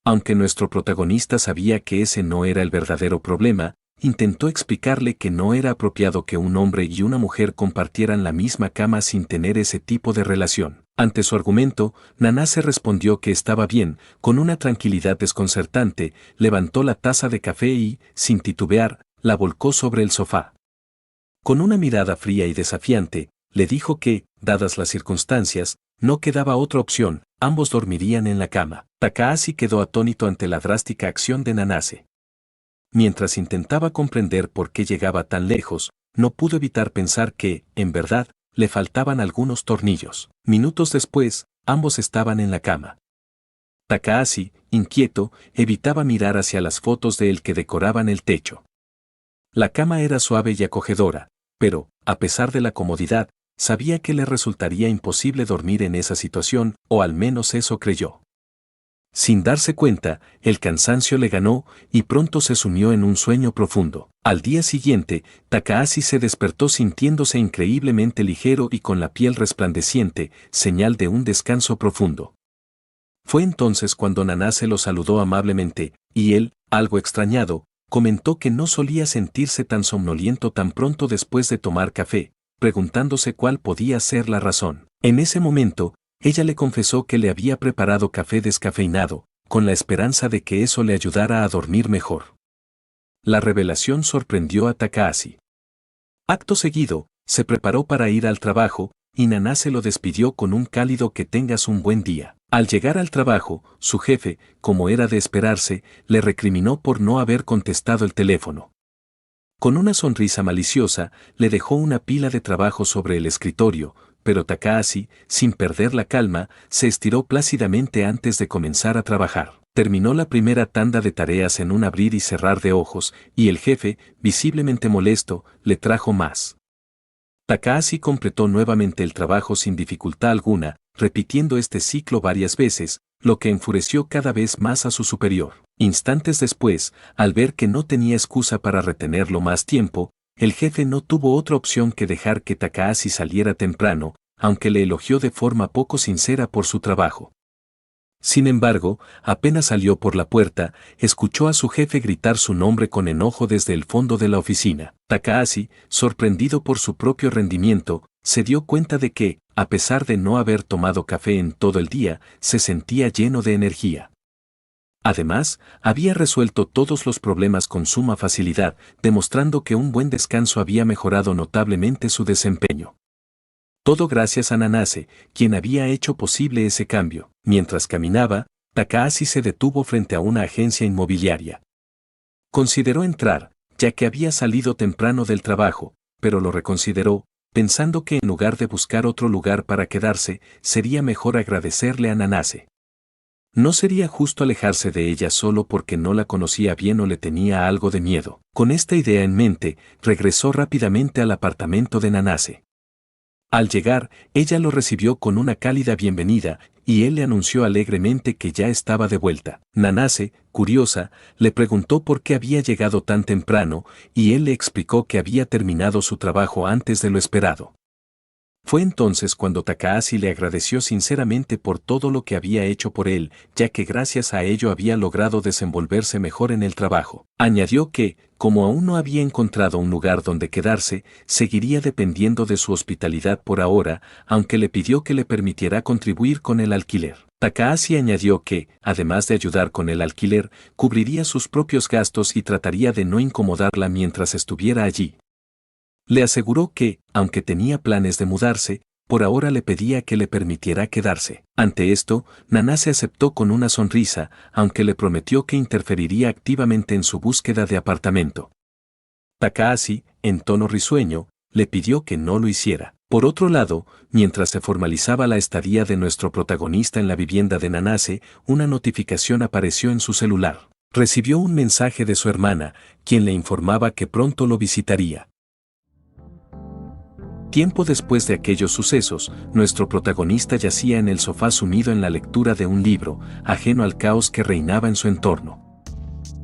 Aunque nuestro protagonista sabía que ese no era el verdadero problema, intentó explicarle que no era apropiado que un hombre y una mujer compartieran la misma cama sin tener ese tipo de relación. Ante su argumento, Nanase respondió que estaba bien, con una tranquilidad desconcertante, levantó la taza de café y, sin titubear, la volcó sobre el sofá. Con una mirada fría y desafiante, le dijo que, dadas las circunstancias, no quedaba otra opción, ambos dormirían en la cama. Takahashi quedó atónito ante la drástica acción de Nanase. Mientras intentaba comprender por qué llegaba tan lejos, no pudo evitar pensar que, en verdad, le faltaban algunos tornillos. Minutos después, ambos estaban en la cama. Takahashi, inquieto, evitaba mirar hacia las fotos de él que decoraban el techo. La cama era suave y acogedora, pero, a pesar de la comodidad, sabía que le resultaría imposible dormir en esa situación, o al menos eso creyó. Sin darse cuenta, el cansancio le ganó y pronto se sumió en un sueño profundo. Al día siguiente, Takahashi se despertó sintiéndose increíblemente ligero y con la piel resplandeciente, señal de un descanso profundo. Fue entonces cuando Nanase lo saludó amablemente, y él, algo extrañado, comentó que no solía sentirse tan somnoliento tan pronto después de tomar café, preguntándose cuál podía ser la razón. En ese momento, ella le confesó que le había preparado café descafeinado, con la esperanza de que eso le ayudara a dormir mejor. La revelación sorprendió a Takahashi. Acto seguido, se preparó para ir al trabajo, y Nanase lo despidió con un cálido "que tengas un buen día". Al llegar al trabajo, su jefe, como era de esperarse, le recriminó por no haber contestado el teléfono. Con una sonrisa maliciosa, le dejó una pila de trabajo sobre el escritorio, pero Takahashi, sin perder la calma, se estiró plácidamente antes de comenzar a trabajar. Terminó la primera tanda de tareas en un abrir y cerrar de ojos, y el jefe, visiblemente molesto, le trajo más. Takahashi completó nuevamente el trabajo sin dificultad alguna, repitiendo este ciclo varias veces, lo que enfureció cada vez más a su superior. Instantes después, al ver que no tenía excusa para retenerlo más tiempo, el jefe no tuvo otra opción que dejar que Takahashi saliera temprano, aunque le elogió de forma poco sincera por su trabajo. Sin embargo, apenas salió por la puerta, escuchó a su jefe gritar su nombre con enojo desde el fondo de la oficina. Takahashi, sorprendido por su propio rendimiento, se dio cuenta de que, a pesar de no haber tomado café en todo el día, se sentía lleno de energía. Además, había resuelto todos los problemas con suma facilidad, demostrando que un buen descanso había mejorado notablemente su desempeño. Todo gracias a Nanase, quien había hecho posible ese cambio. Mientras caminaba, Takahashi se detuvo frente a una agencia inmobiliaria. Consideró entrar, ya que había salido temprano del trabajo, pero lo reconsideró, pensando que en lugar de buscar otro lugar para quedarse, sería mejor agradecerle a Nanase. No sería justo alejarse de ella solo porque no la conocía bien o le tenía algo de miedo. Con esta idea en mente, regresó rápidamente al apartamento de Nanase. Al llegar, ella lo recibió con una cálida bienvenida, y él le anunció alegremente que ya estaba de vuelta. Nanase, curiosa, le preguntó por qué había llegado tan temprano, y él le explicó que había terminado su trabajo antes de lo esperado. Fue entonces cuando Takahashi le agradeció sinceramente por todo lo que había hecho por él, ya que gracias a ello había logrado desenvolverse mejor en el trabajo. Añadió que, como aún no había encontrado un lugar donde quedarse, seguiría dependiendo de su hospitalidad por ahora, aunque le pidió que le permitiera contribuir con el alquiler. Takahashi añadió que, además de ayudar con el alquiler, cubriría sus propios gastos y trataría de no incomodarla mientras estuviera allí. Le aseguró que, aunque tenía planes de mudarse, por ahora le pedía que le permitiera quedarse. Ante esto, Nanase aceptó con una sonrisa, aunque le prometió que interferiría activamente en su búsqueda de apartamento. Takahashi, en tono risueño, le pidió que no lo hiciera. Por otro lado, mientras se formalizaba la estadía de nuestro protagonista en la vivienda de Nanase, una notificación apareció en su celular. Recibió un mensaje de su hermana, quien le informaba que pronto lo visitaría. Tiempo después de aquellos sucesos, nuestro protagonista yacía en el sofá sumido en la lectura de un libro, ajeno al caos que reinaba en su entorno.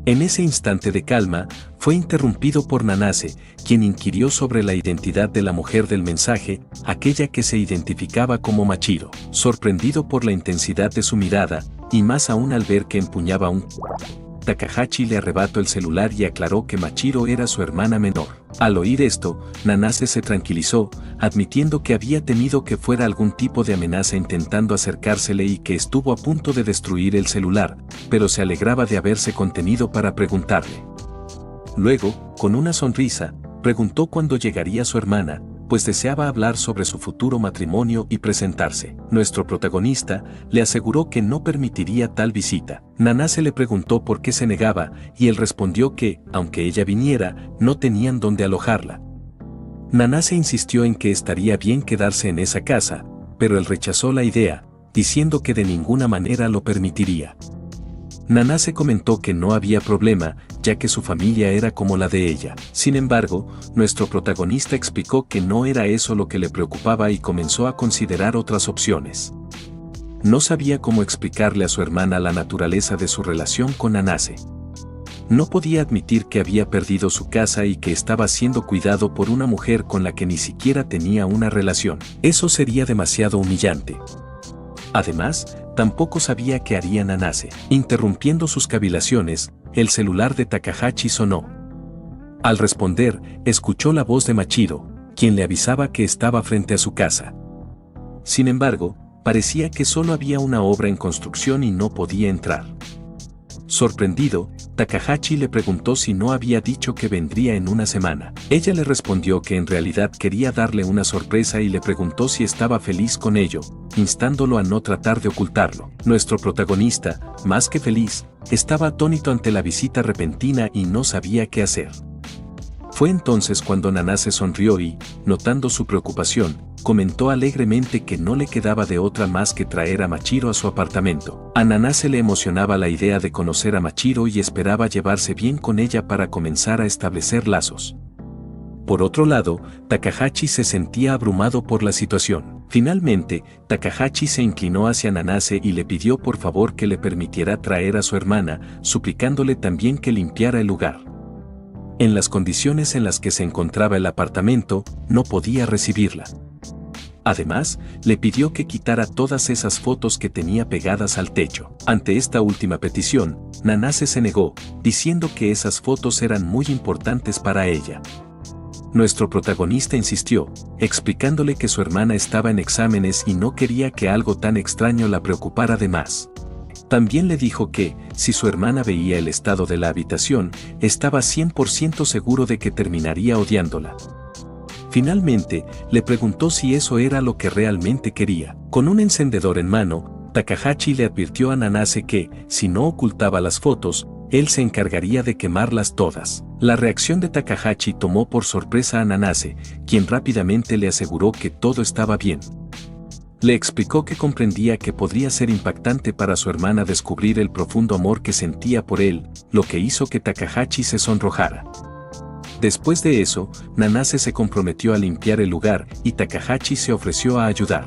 En ese instante de calma, fue interrumpido por Nanase, quien inquirió sobre la identidad de la mujer del mensaje, aquella que se identificaba como Machiro. Sorprendido por la intensidad de su mirada, y más aún al ver que empuñaba un... Takahashi le arrebató el celular y aclaró que Machiro era su hermana menor. Al oír esto, Nanase se tranquilizó, admitiendo que había temido que fuera algún tipo de amenaza intentando acercársele y que estuvo a punto de destruir el celular, pero se alegraba de haberse contenido para preguntarle. Luego, con una sonrisa, preguntó cuándo llegaría su hermana, pues deseaba hablar sobre su futuro matrimonio y presentarse. Nuestro protagonista le aseguró que no permitiría tal visita. Nanase le preguntó por qué se negaba, y él respondió que, aunque ella viniera, no tenían dónde alojarla. Nanase insistió en que estaría bien quedarse en esa casa, pero él rechazó la idea, diciendo que de ninguna manera lo permitiría. Nanase comentó que no había problema, ya que su familia era como la de ella. Sin embargo, nuestro protagonista explicó que no era eso lo que le preocupaba y comenzó a considerar otras opciones. No sabía cómo explicarle a su hermana la naturaleza de su relación con Nanase. No podía admitir que había perdido su casa y que estaba siendo cuidado por una mujer con la que ni siquiera tenía una relación. Eso sería demasiado humillante. Además, tampoco sabía qué haría Nanase. Interrumpiendo sus cavilaciones, el celular de Takahashi sonó. Al responder, escuchó la voz de Machiro, quien le avisaba que estaba frente a su casa. Sin embargo, parecía que solo había una obra en construcción y no podía entrar. Sorprendido, Takahashi le preguntó si no había dicho que vendría en una semana. Ella le respondió que en realidad quería darle una sorpresa y le preguntó si estaba feliz con ello, instándolo a no tratar de ocultarlo. Nuestro protagonista, más que feliz, estaba atónito ante la visita repentina y no sabía qué hacer. Fue entonces cuando Nanase sonrió y, notando su preocupación, comentó alegremente que no le quedaba de otra más que traer a Machiro a su apartamento. A Nanase le emocionaba la idea de conocer a Machiro y esperaba llevarse bien con ella para comenzar a establecer lazos. Por otro lado, Takahashi se sentía abrumado por la situación. Finalmente, Takahashi se inclinó hacia Nanase y le pidió por favor que le permitiera traer a su hermana, suplicándole también que limpiara el lugar. En las condiciones en las que se encontraba el apartamento, no podía recibirla. Además, le pidió que quitara todas esas fotos que tenía pegadas al techo. Ante esta última petición, Nanase se negó, diciendo que esas fotos eran muy importantes para ella. Nuestro protagonista insistió, explicándole que su hermana estaba en exámenes y no quería que algo tan extraño la preocupara de más. También le dijo que, si su hermana veía el estado de la habitación, estaba 100% seguro de que terminaría odiándola. Finalmente, le preguntó si eso era lo que realmente quería. Con un encendedor en mano, Takahashi le advirtió a Nanase que, si no ocultaba las fotos, él se encargaría de quemarlas todas. La reacción de Takahashi tomó por sorpresa a Nanase, quien rápidamente le aseguró que todo estaba bien. Le explicó que comprendía que podría ser impactante para su hermana descubrir el profundo amor que sentía por él, lo que hizo que Takahashi se sonrojara. Después de eso, Nanase se comprometió a limpiar el lugar y Takahashi se ofreció a ayudar.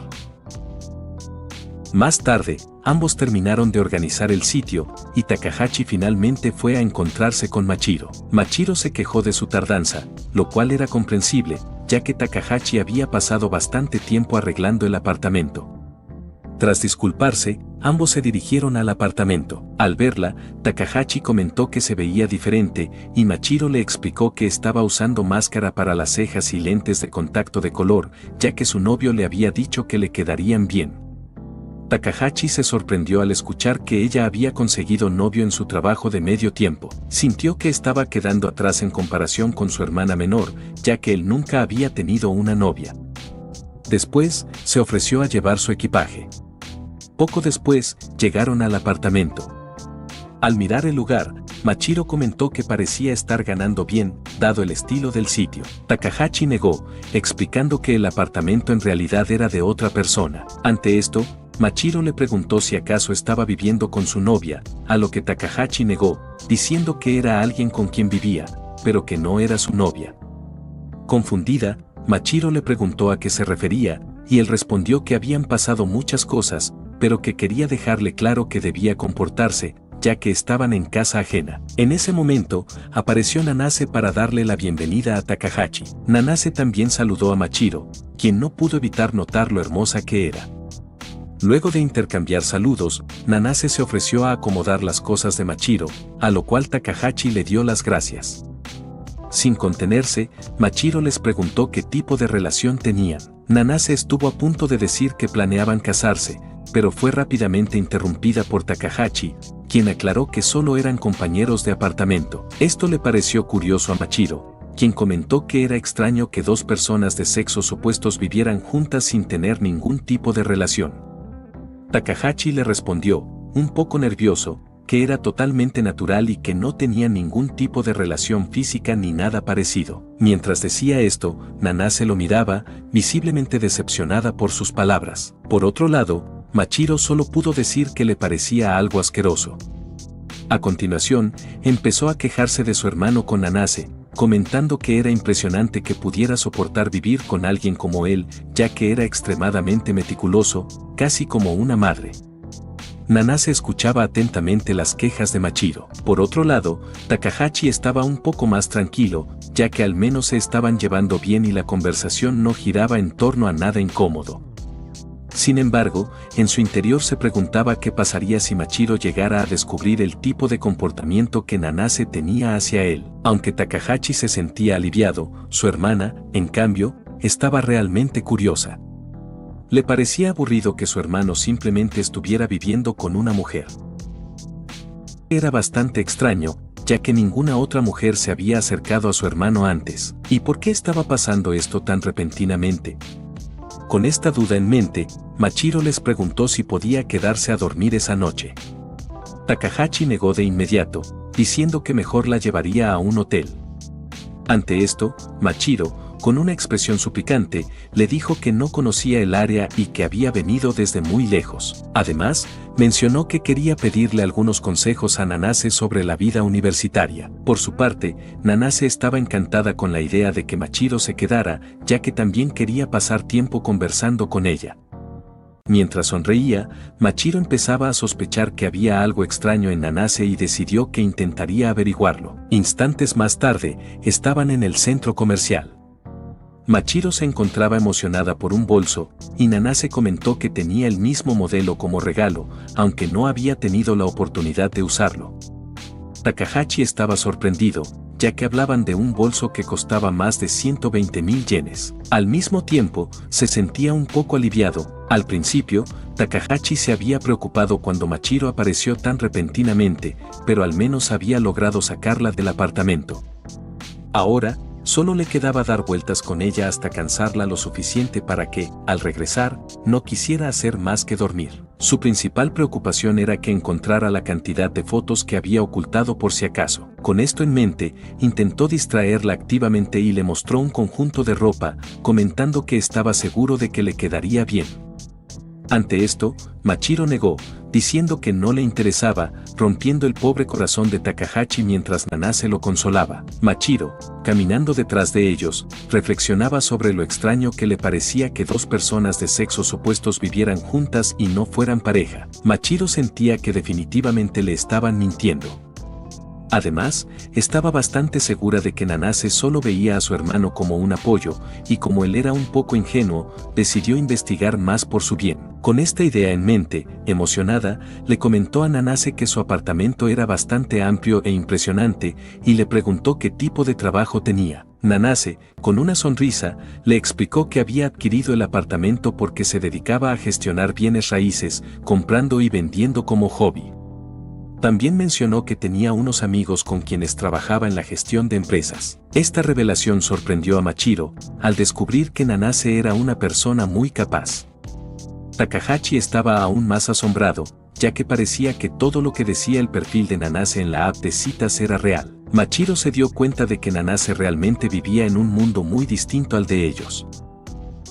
Más tarde, ambos terminaron de organizar el sitio, y Takahashi finalmente fue a encontrarse con Machiro. Machiro se quejó de su tardanza, lo cual era comprensible, ya que Takahashi había pasado bastante tiempo arreglando el apartamento. Tras disculparse, ambos se dirigieron al apartamento. Al verla, Takahashi comentó que se veía diferente, y Machiro le explicó que estaba usando máscara para las cejas y lentes de contacto de color, ya que su novio le había dicho que le quedarían bien. Takahashi se sorprendió al escuchar que ella había conseguido novio en su trabajo de medio tiempo. Sintió que estaba quedando atrás en comparación con su hermana menor, ya que él nunca había tenido una novia. Después, se ofreció a llevar su equipaje. Poco después, llegaron al apartamento. Al mirar el lugar, Machiro comentó que parecía estar ganando bien, dado el estilo del sitio. Takahashi negó, explicando que el apartamento en realidad era de otra persona. Ante esto, Machiro le preguntó si acaso estaba viviendo con su novia, a lo que Takahashi negó, diciendo que era alguien con quien vivía, pero que no era su novia. Confundida, Machiro le preguntó a qué se refería, y él respondió que habían pasado muchas cosas, pero que quería dejarle claro que debía comportarse, ya que estaban en casa ajena. En ese momento, apareció Nanase para darle la bienvenida a Takahashi. Nanase también saludó a Machiro, quien no pudo evitar notar lo hermosa que era. Luego de intercambiar saludos, Nanase se ofreció a acomodar las cosas de Machiro, a lo cual Takahashi le dio las gracias. Sin contenerse, Machiro les preguntó qué tipo de relación tenían. Nanase estuvo a punto de decir que planeaban casarse, pero fue rápidamente interrumpida por Takahashi, quien aclaró que solo eran compañeros de apartamento. Esto le pareció curioso a Machiro, quien comentó que era extraño que dos personas de sexos opuestos vivieran juntas sin tener ningún tipo de relación. Takahashi le respondió, un poco nervioso, que era totalmente natural y que no tenía ningún tipo de relación física ni nada parecido. Mientras decía esto, Nanase lo miraba, visiblemente decepcionada por sus palabras. Por otro lado, Machiro solo pudo decir que le parecía algo asqueroso. A continuación, empezó a quejarse de su hermano con Nanase, comentando que era impresionante que pudiera soportar vivir con alguien como él, ya que era extremadamente meticuloso, casi como una madre. Nanase escuchaba atentamente las quejas de Machiro. Por otro lado, Takahashi estaba un poco más tranquilo, ya que al menos se estaban llevando bien y la conversación no giraba en torno a nada incómodo. Sin embargo, en su interior se preguntaba qué pasaría si Machiro llegara a descubrir el tipo de comportamiento que Nanase tenía hacia él. Aunque Takahashi se sentía aliviado, su hermana, en cambio, estaba realmente curiosa. Le parecía aburrido que su hermano simplemente estuviera viviendo con una mujer. Era bastante extraño, ya que ninguna otra mujer se había acercado a su hermano antes. ¿Y por qué estaba pasando esto tan repentinamente? Con esta duda en mente, Machiro les preguntó si podía quedarse a dormir esa noche. Takahashi negó de inmediato, diciendo que mejor la llevaría a un hotel. Ante esto, Machiro, con una expresión suplicante, le dijo que no conocía el área y que había venido desde muy lejos. Además, mencionó que quería pedirle algunos consejos a Nanase sobre la vida universitaria. Por su parte, Nanase estaba encantada con la idea de que Machiro se quedara, ya que también quería pasar tiempo conversando con ella. Mientras sonreía, Machiro empezaba a sospechar que había algo extraño en Nanase y decidió que intentaría averiguarlo. Instantes más tarde, estaban en el centro comercial. Machiro se encontraba emocionada por un bolso, y Nanase comentó que tenía el mismo modelo como regalo, aunque no había tenido la oportunidad de usarlo. Takahashi estaba sorprendido, ya que hablaban de un bolso que costaba más de 120,000 yenes. Al mismo tiempo, se sentía un poco aliviado. Al principio, Takahashi se había preocupado cuando Machiro apareció tan repentinamente, pero al menos había logrado sacarla del apartamento. Ahora, solo le quedaba dar vueltas con ella hasta cansarla lo suficiente para que, al regresar, no quisiera hacer más que dormir. Su principal preocupación era que encontrara la cantidad de fotos que había ocultado por si acaso. Con esto en mente, intentó distraerla activamente y le mostró un conjunto de ropa, comentando que estaba seguro de que le quedaría bien. Ante esto, Machiro negó, diciendo que no le interesaba, rompiendo el pobre corazón de Takahashi mientras Nanase lo consolaba. Machiro, caminando detrás de ellos, reflexionaba sobre lo extraño que le parecía que dos personas de sexos opuestos vivieran juntas y no fueran pareja. Machiro sentía que definitivamente le estaban mintiendo. Además, estaba bastante segura de que Nanase solo veía a su hermano como un apoyo, y como él era un poco ingenuo, decidió investigar más por su bien. Con esta idea en mente, emocionada, le comentó a Nanase que su apartamento era bastante amplio e impresionante, y le preguntó qué tipo de trabajo tenía. Nanase, con una sonrisa, le explicó que había adquirido el apartamento porque se dedicaba a gestionar bienes raíces, comprando y vendiendo como hobby. También mencionó que tenía unos amigos con quienes trabajaba en la gestión de empresas. Esta revelación sorprendió a Machiro, al descubrir que Nanase era una persona muy capaz. Takahashi estaba aún más asombrado, ya que parecía que todo lo que decía el perfil de Nanase en la app de citas era real. Machiro se dio cuenta de que Nanase realmente vivía en un mundo muy distinto al de ellos.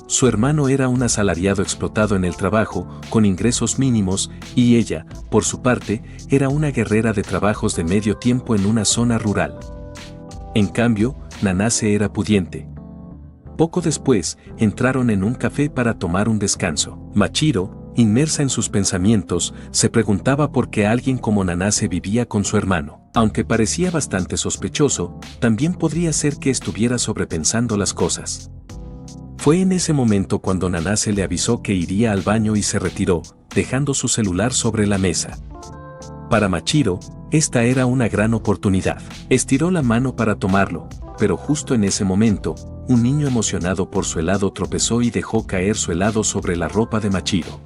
Su hermano era un asalariado explotado en el trabajo, con ingresos mínimos, y ella, por su parte, era una guerrera de trabajos de medio tiempo en una zona rural. En cambio, Nanase era pudiente. Poco después, entraron en un café para tomar un descanso. Machiro, inmersa en sus pensamientos, se preguntaba por qué alguien como Nanase vivía con su hermano. Aunque parecía bastante sospechoso, también podría ser que estuviera sobrepensando las cosas. Fue en ese momento cuando Nanase le avisó que iría al baño y se retiró, dejando su celular sobre la mesa. Para Machiro, esta era una gran oportunidad. Estiró la mano para tomarlo, pero justo en ese momento, un niño emocionado por su helado tropezó y dejó caer su helado sobre la ropa de Machiro.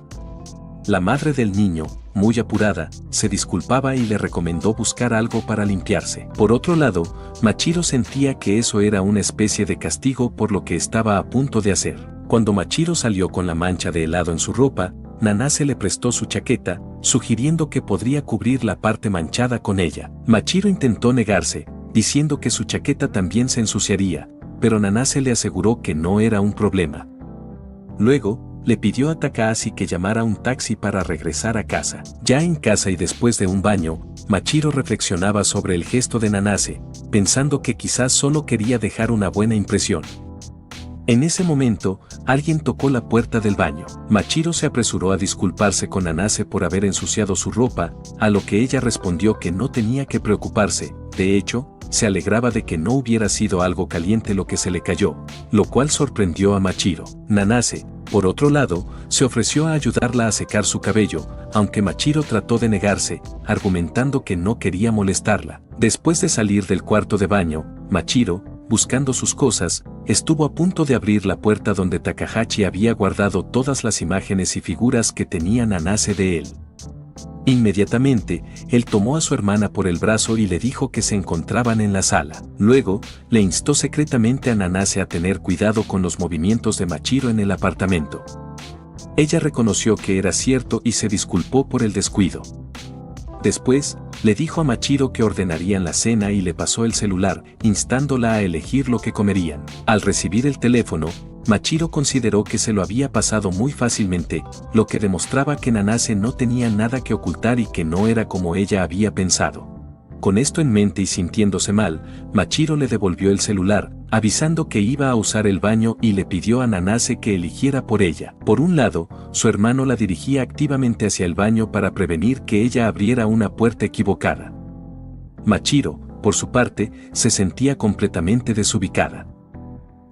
La madre del niño, muy apurada, se disculpaba y le recomendó buscar algo para limpiarse. Por otro lado, Machiro sentía que eso era una especie de castigo por lo que estaba a punto de hacer. Cuando Machiro salió con la mancha de helado en su ropa, Nanase le prestó su chaqueta, sugiriendo que podría cubrir la parte manchada con ella. Machiro intentó negarse, diciendo que su chaqueta también se ensuciaría, pero Nanase le aseguró que no era un problema. Luego, le pidió a Takahashi que llamara un taxi para regresar a casa. Ya en casa y después de un baño, Machiro reflexionaba sobre el gesto de Nanase, pensando que quizás solo quería dejar una buena impresión. En ese momento, alguien tocó la puerta del baño. Machiro se apresuró a disculparse con Nanase por haber ensuciado su ropa, a lo que ella respondió que no tenía que preocuparse. De hecho, se alegraba de que no hubiera sido algo caliente lo que se le cayó, lo cual sorprendió a Machiro. Nanase, por otro lado, se ofreció a ayudarla a secar su cabello, aunque Machiro trató de negarse, argumentando que no quería molestarla. Después de salir del cuarto de baño, Machiro, buscando sus cosas, estuvo a punto de abrir la puerta donde Takahashi había guardado todas las imágenes y figuras que tenía Nanase de él. Inmediatamente, él tomó a su hermana por el brazo y le dijo que se encontraban en la sala. Luego, le instó secretamente a Nanase a tener cuidado con los movimientos de Machiro en el apartamento. Ella reconoció que era cierto y se disculpó por el descuido. Después, le dijo a Machiro que ordenarían la cena y le pasó el celular, instándola a elegir lo que comerían. Al recibir el teléfono, Machiro consideró que se lo había pasado muy fácilmente, lo que demostraba que Nanase no tenía nada que ocultar y que no era como ella había pensado. Con esto en mente y sintiéndose mal, Machiro le devolvió el celular, avisando que iba a usar el baño y le pidió a Nanase que eligiera por ella. Por un lado, su hermano la dirigía activamente hacia el baño para prevenir que ella abriera una puerta equivocada. Machiro, por su parte, se sentía completamente desubicada.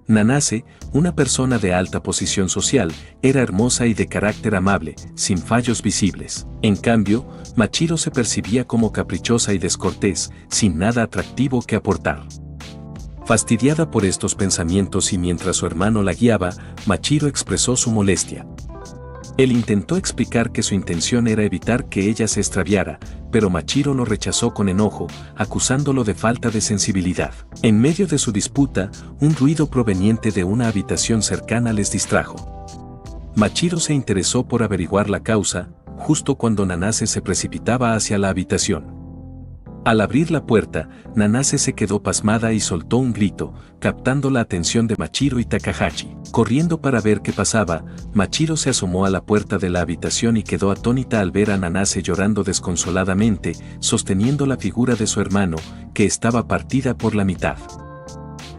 Nanase, una persona de alta posición social, era hermosa y de carácter amable, sin fallos visibles. En cambio, Machiro se percibía como caprichosa y descortés, sin nada atractivo que aportar. Fastidiada por estos pensamientos y mientras su hermano la guiaba, Machiro expresó su molestia. Él intentó explicar que su intención era evitar que ella se extraviara, pero Machiro lo rechazó con enojo, acusándolo de falta de sensibilidad. En medio de su disputa, un ruido proveniente de una habitación cercana les distrajo. Machiro se interesó por averiguar la causa, justo cuando Nanase se precipitaba hacia la habitación. Al abrir la puerta, Nanase se quedó pasmada y soltó un grito, captando la atención de Machiro y Takahashi. Corriendo para ver qué pasaba, Machiro se asomó a la puerta de la habitación y quedó atónita al ver a Nanase llorando desconsoladamente, sosteniendo la figura de su hermano, que estaba partida por la mitad.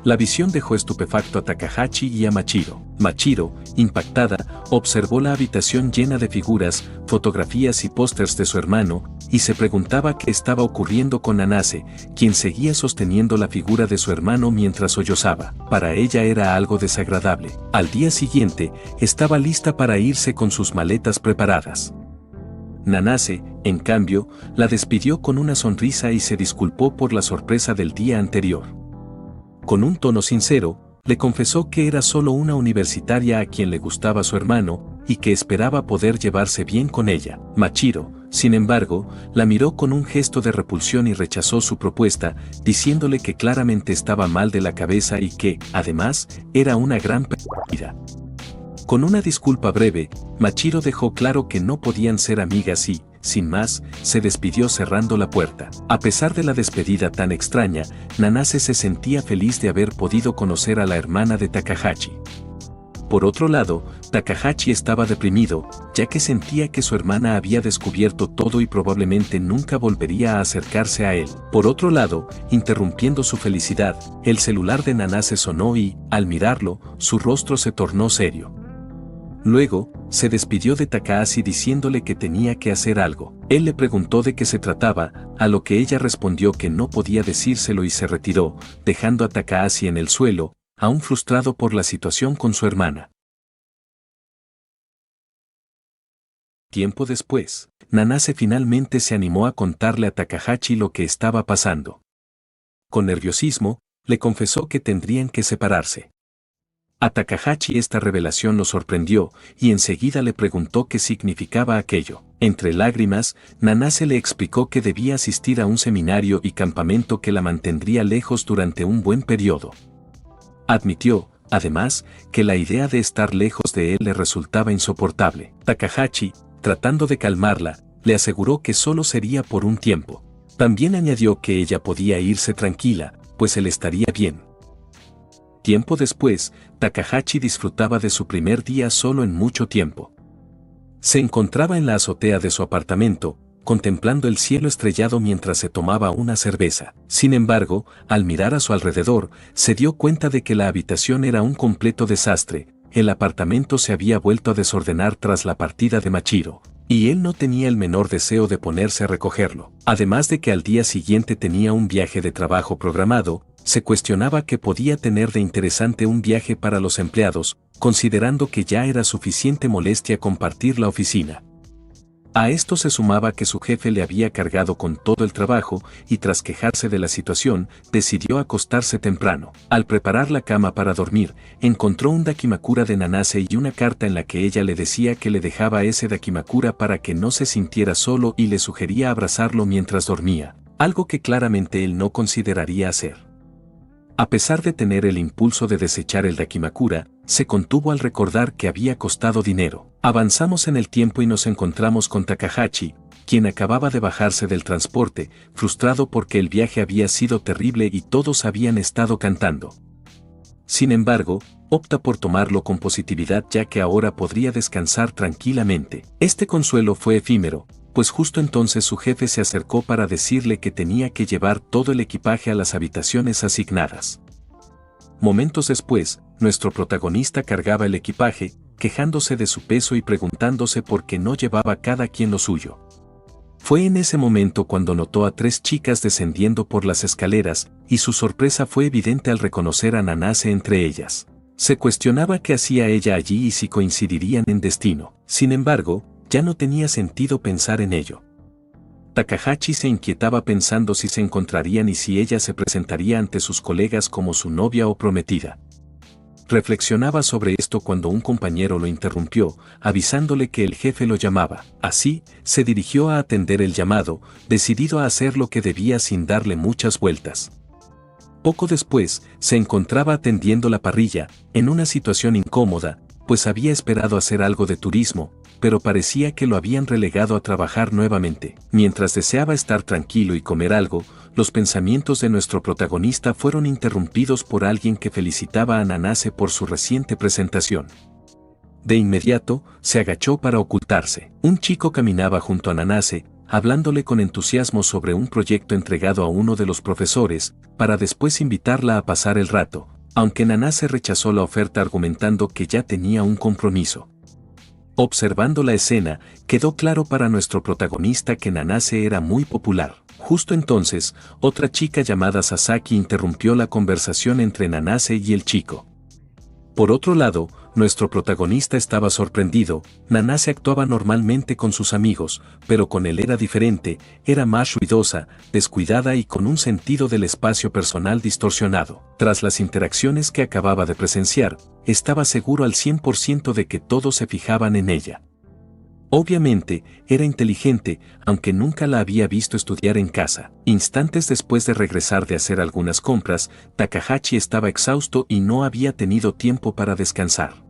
La visión dejó estupefacto a Takahashi y a Machiro. Machiro, impactada, observó la habitación llena de figuras, fotografías y pósters de su hermano, y se preguntaba qué estaba ocurriendo con Nanase, quien seguía sosteniendo la figura de su hermano mientras sollozaba. Para ella era algo desagradable. Al día siguiente, estaba lista para irse con sus maletas preparadas. Nanase, en cambio, la despidió con una sonrisa y se disculpó por la sorpresa del día anterior. Con un tono sincero, le confesó que era solo una universitaria a quien le gustaba su hermano, y que esperaba poder llevarse bien con ella. Machiro, sin embargo, la miró con un gesto de repulsión y rechazó su propuesta, diciéndole que claramente estaba mal de la cabeza y que, además, era una gran pérdida. Con una disculpa breve, Machiro dejó claro que no podían ser amigas y, sin más, se despidió cerrando la puerta. A pesar de la despedida tan extraña, Nanase se sentía feliz de haber podido conocer a la hermana de Takahashi. Por otro lado, Takahashi estaba deprimido, ya que sentía que su hermana había descubierto todo y probablemente nunca volvería a acercarse a él. Por otro lado, interrumpiendo su felicidad, el celular de Nanase sonó y, al mirarlo, su rostro se tornó serio. Luego, se despidió de Takahashi diciéndole que tenía que hacer algo. Él le preguntó de qué se trataba, a lo que ella respondió que no podía decírselo y se retiró, dejando a Takahashi en el suelo, aún frustrado por la situación con su hermana. Tiempo después, Nanase finalmente se animó a contarle a Takahashi lo que estaba pasando. Con nerviosismo, le confesó que tendrían que separarse. A Takahashi esta revelación lo sorprendió y enseguida le preguntó qué significaba aquello. Entre lágrimas, Nanase le explicó que debía asistir a un seminario y campamento que la mantendría lejos durante un buen periodo. Admitió, además, que la idea de estar lejos de él le resultaba insoportable. Takahashi, tratando de calmarla, le aseguró que solo sería por un tiempo. También añadió que ella podía irse tranquila, pues él estaría bien. Tiempo después, Takahashi disfrutaba de su primer día solo en mucho tiempo. Se encontraba en la azotea de su apartamento, contemplando el cielo estrellado mientras se tomaba una cerveza. Sin embargo, al mirar a su alrededor, se dio cuenta de que la habitación era un completo desastre, el apartamento se había vuelto a desordenar tras la partida de Machiro, y él no tenía el menor deseo de ponerse a recogerlo. Además de que al día siguiente tenía un viaje de trabajo programado, se cuestionaba qué podía tener de interesante un viaje para los empleados, considerando que ya era suficiente molestia compartir la oficina. A esto se sumaba que su jefe le había cargado con todo el trabajo y tras quejarse de la situación, decidió acostarse temprano. Al preparar la cama para dormir, encontró un dakimakura de Nanase y una carta en la que ella le decía que le dejaba ese dakimakura para que no se sintiera solo y le sugería abrazarlo mientras dormía, algo que claramente él no consideraría hacer. A pesar de tener el impulso de desechar el dakimakura, se contuvo al recordar que había costado dinero. Avanzamos en el tiempo y nos encontramos con Takahashi, quien acababa de bajarse del transporte, frustrado porque el viaje había sido terrible y todos habían estado cantando. Sin embargo, opta por tomarlo con positividad ya que ahora podría descansar tranquilamente. Este consuelo fue efímero, pues justo entonces su jefe se acercó para decirle que tenía que llevar todo el equipaje a las habitaciones asignadas. Momentos después, nuestro protagonista cargaba el equipaje, quejándose de su peso y preguntándose por qué no llevaba cada quien lo suyo. Fue en ese momento cuando notó a 3 chicas descendiendo por las escaleras, y su sorpresa fue evidente al reconocer a Nanase entre ellas. Se cuestionaba qué hacía ella allí y si coincidirían en destino. Sin embargo, ya no tenía sentido pensar en ello. Takahashi se inquietaba pensando si se encontrarían y si ella se presentaría ante sus colegas como su novia o prometida. Reflexionaba sobre esto cuando un compañero lo interrumpió, avisándole que el jefe lo llamaba. Así, se dirigió a atender el llamado, decidido a hacer lo que debía sin darle muchas vueltas. Poco después, se encontraba atendiendo la parrilla, en una situación incómoda, pues había esperado hacer algo de turismo, pero parecía que lo habían relegado a trabajar nuevamente. Mientras deseaba estar tranquilo y comer algo, los pensamientos de nuestro protagonista fueron interrumpidos por alguien que felicitaba a Nanase por su reciente presentación. De inmediato, se agachó para ocultarse. Un chico caminaba junto a Nanase, hablándole con entusiasmo sobre un proyecto entregado a uno de los profesores, para después invitarla a pasar el rato, aunque Nanase rechazó la oferta argumentando que ya tenía un compromiso. Observando la escena, quedó claro para nuestro protagonista que Nanase era muy popular. Justo entonces, otra chica llamada Sasaki interrumpió la conversación entre Nanase y el chico. Por otro lado, nuestro protagonista estaba sorprendido. Nanase actuaba normalmente con sus amigos, pero con él era diferente, era más ruidosa, descuidada y con un sentido del espacio personal distorsionado. Tras las interacciones que acababa de presenciar, estaba seguro al 100% de que todos se fijaban en ella. Obviamente, era inteligente, aunque nunca la había visto estudiar en casa. Instantes después de regresar de hacer algunas compras, Takahashi estaba exhausto y no había tenido tiempo para descansar.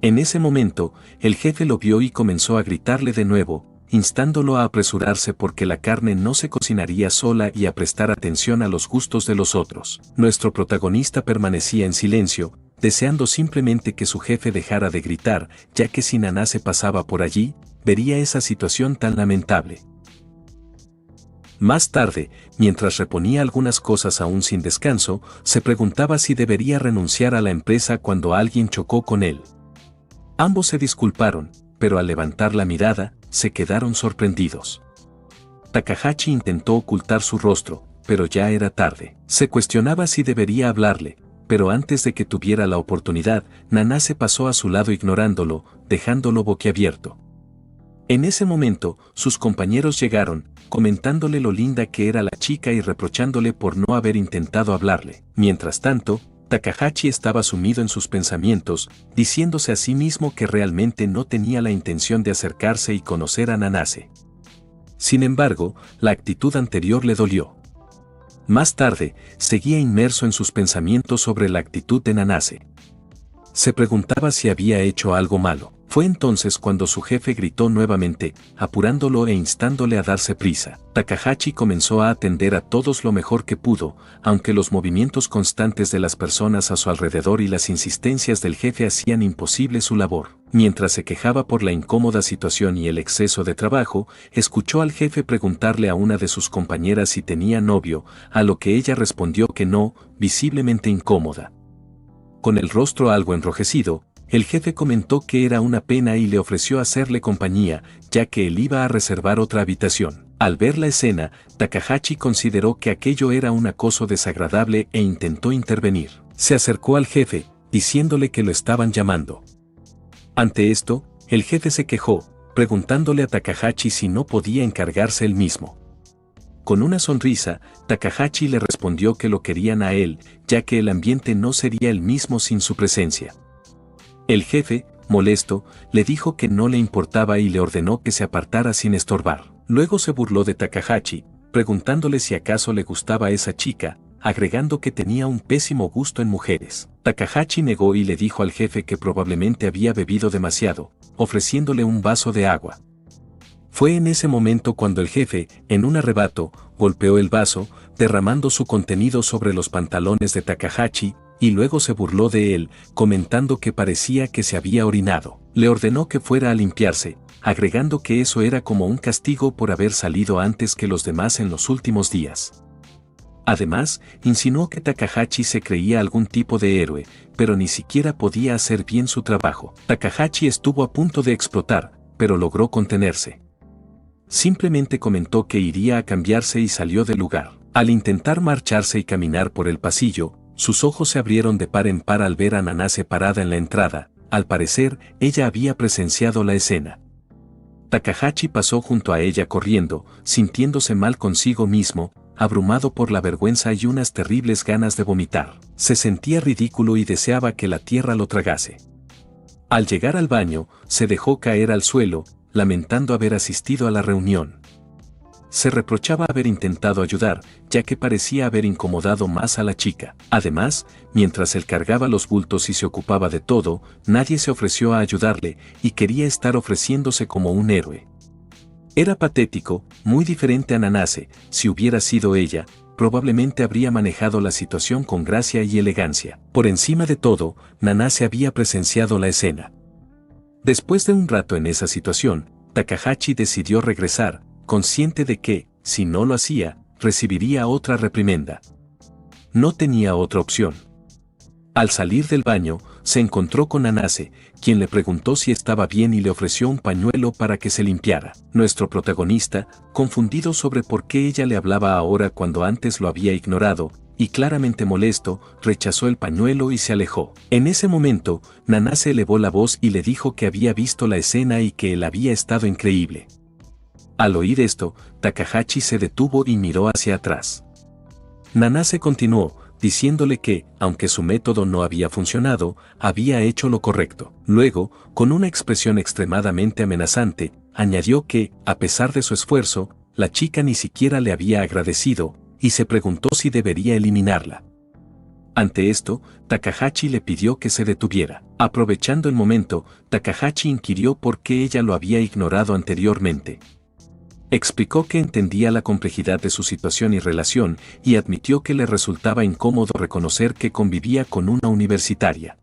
En ese momento, el jefe lo vio y comenzó a gritarle de nuevo, instándolo a apresurarse porque la carne no se cocinaría sola y a prestar atención a los gustos de los otros. Nuestro protagonista permanecía en silencio, deseando simplemente que su jefe dejara de gritar, ya que si Nanase pasaba por allí, vería esa situación tan lamentable. Más tarde, mientras reponía algunas cosas aún sin descanso, se preguntaba si debería renunciar a la empresa cuando alguien chocó con él. Ambos se disculparon, pero al levantar la mirada, se quedaron sorprendidos. Takahashi intentó ocultar su rostro, pero ya era tarde. Se cuestionaba si debería hablarle, pero antes de que tuviera la oportunidad, Nanase pasó a su lado ignorándolo, dejándolo boquiabierto. En ese momento, sus compañeros llegaron, comentándole lo linda que era la chica y reprochándole por no haber intentado hablarle. Mientras tanto, Takahashi estaba sumido en sus pensamientos, diciéndose a sí mismo que realmente no tenía la intención de acercarse y conocer a Nanase. Sin embargo, la actitud anterior le dolió. Más tarde, seguía inmerso en sus pensamientos sobre la actitud de Nanase. Se preguntaba si había hecho algo malo. Fue entonces cuando su jefe gritó nuevamente, apurándolo e instándole a darse prisa. Takahashi comenzó a atender a todos lo mejor que pudo, aunque los movimientos constantes de las personas a su alrededor y las insistencias del jefe hacían imposible su labor. Mientras se quejaba por la incómoda situación y el exceso de trabajo, escuchó al jefe preguntarle a una de sus compañeras si tenía novio, a lo que ella respondió que no, visiblemente incómoda. Con el rostro algo enrojecido, el jefe comentó que era una pena y le ofreció hacerle compañía, ya que él iba a reservar otra habitación. Al ver la escena, Takahashi consideró que aquello era un acoso desagradable e intentó intervenir. Se acercó al jefe, diciéndole que lo estaban llamando. Ante esto, el jefe se quejó, preguntándole a Takahashi si no podía encargarse él mismo. Con una sonrisa, Takahashi le respondió que lo querían a él, ya que el ambiente no sería el mismo sin su presencia. El jefe, molesto, le dijo que no le importaba y le ordenó que se apartara sin estorbar. Luego se burló de Takahashi, preguntándole si acaso le gustaba esa chica, agregando que tenía un pésimo gusto en mujeres. Takahashi negó y le dijo al jefe que probablemente había bebido demasiado, ofreciéndole un vaso de agua. Fue en ese momento cuando el jefe, en un arrebato, golpeó el vaso, derramando su contenido sobre los pantalones de Takahashi, y luego se burló de él, comentando que parecía que se había orinado. Le ordenó que fuera a limpiarse, agregando que eso era como un castigo por haber salido antes que los demás en los últimos días. Además, insinuó que Takahashi se creía algún tipo de héroe, pero ni siquiera podía hacer bien su trabajo. Takahashi estuvo a punto de explotar, pero logró contenerse. Simplemente comentó que iría a cambiarse y salió del lugar. Al intentar marcharse y caminar por el pasillo, sus ojos se abrieron de par en par al ver a Nanase parada en la entrada. Al parecer, ella había presenciado la escena. Takahashi pasó junto a ella corriendo, sintiéndose mal consigo mismo, abrumado por la vergüenza y unas terribles ganas de vomitar. Se sentía ridículo y deseaba que la tierra lo tragase. Al llegar al baño, se dejó caer al suelo, lamentando haber asistido a la reunión. Se reprochaba haber intentado ayudar, ya que parecía haber incomodado más a la chica. Además, mientras él cargaba los bultos y se ocupaba de todo, nadie se ofreció a ayudarle, y quería estar ofreciéndose como un héroe. Era patético, muy diferente a Nanase. Si hubiera sido ella, probablemente habría manejado la situación con gracia y elegancia. Por encima de todo, Nanase había presenciado la escena. Después de un rato en esa situación, Takahashi decidió regresar, consciente de que, si no lo hacía, recibiría otra reprimenda. No tenía otra opción. Al salir del baño, se encontró con Nanase, quien le preguntó si estaba bien y le ofreció un pañuelo para que se limpiara. Nuestro protagonista, confundido sobre por qué ella le hablaba ahora cuando antes lo había ignorado, y claramente molesto, rechazó el pañuelo y se alejó. En ese momento, Nanase elevó la voz y le dijo que había visto la escena y que él había estado increíble. Al oír esto, Takahashi se detuvo y miró hacia atrás. Nanase continuó, diciéndole que, aunque su método no había funcionado, había hecho lo correcto. Luego, con una expresión extremadamente amenazante, añadió que, a pesar de su esfuerzo, la chica ni siquiera le había agradecido, y se preguntó si debería eliminarla. Ante esto, Takahashi le pidió que se detuviera. Aprovechando el momento, Takahashi inquirió por qué ella lo había ignorado anteriormente. Explicó que entendía la complejidad de su situación y relación y admitió que le resultaba incómodo reconocer que convivía con una universitaria.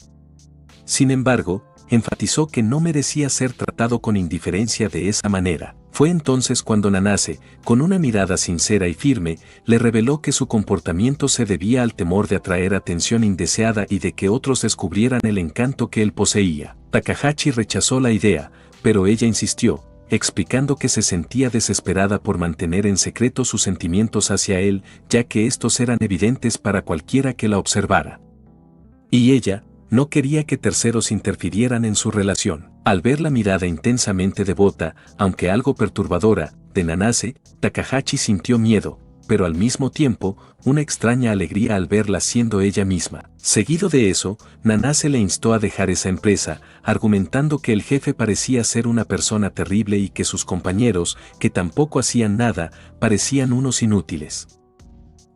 Sin embargo, enfatizó que no merecía ser tratado con indiferencia de esa manera. Fue entonces cuando Nanase, con una mirada sincera y firme, le reveló que su comportamiento se debía al temor de atraer atención indeseada y de que otros descubrieran el encanto que él poseía. Takahashi rechazó la idea, pero ella insistió, explicando que se sentía desesperada por mantener en secreto sus sentimientos hacia él, ya que estos eran evidentes para cualquiera que la observara. Y ella no quería que terceros interfirieran en su relación. Al ver la mirada intensamente devota, aunque algo perturbadora, de Nanase, Takahashi sintió miedo, pero al mismo tiempo, una extraña alegría al verla siendo ella misma. Seguido de eso, Nanase le instó a dejar esa empresa, argumentando que el jefe parecía ser una persona terrible y que sus compañeros, que tampoco hacían nada, parecían unos inútiles.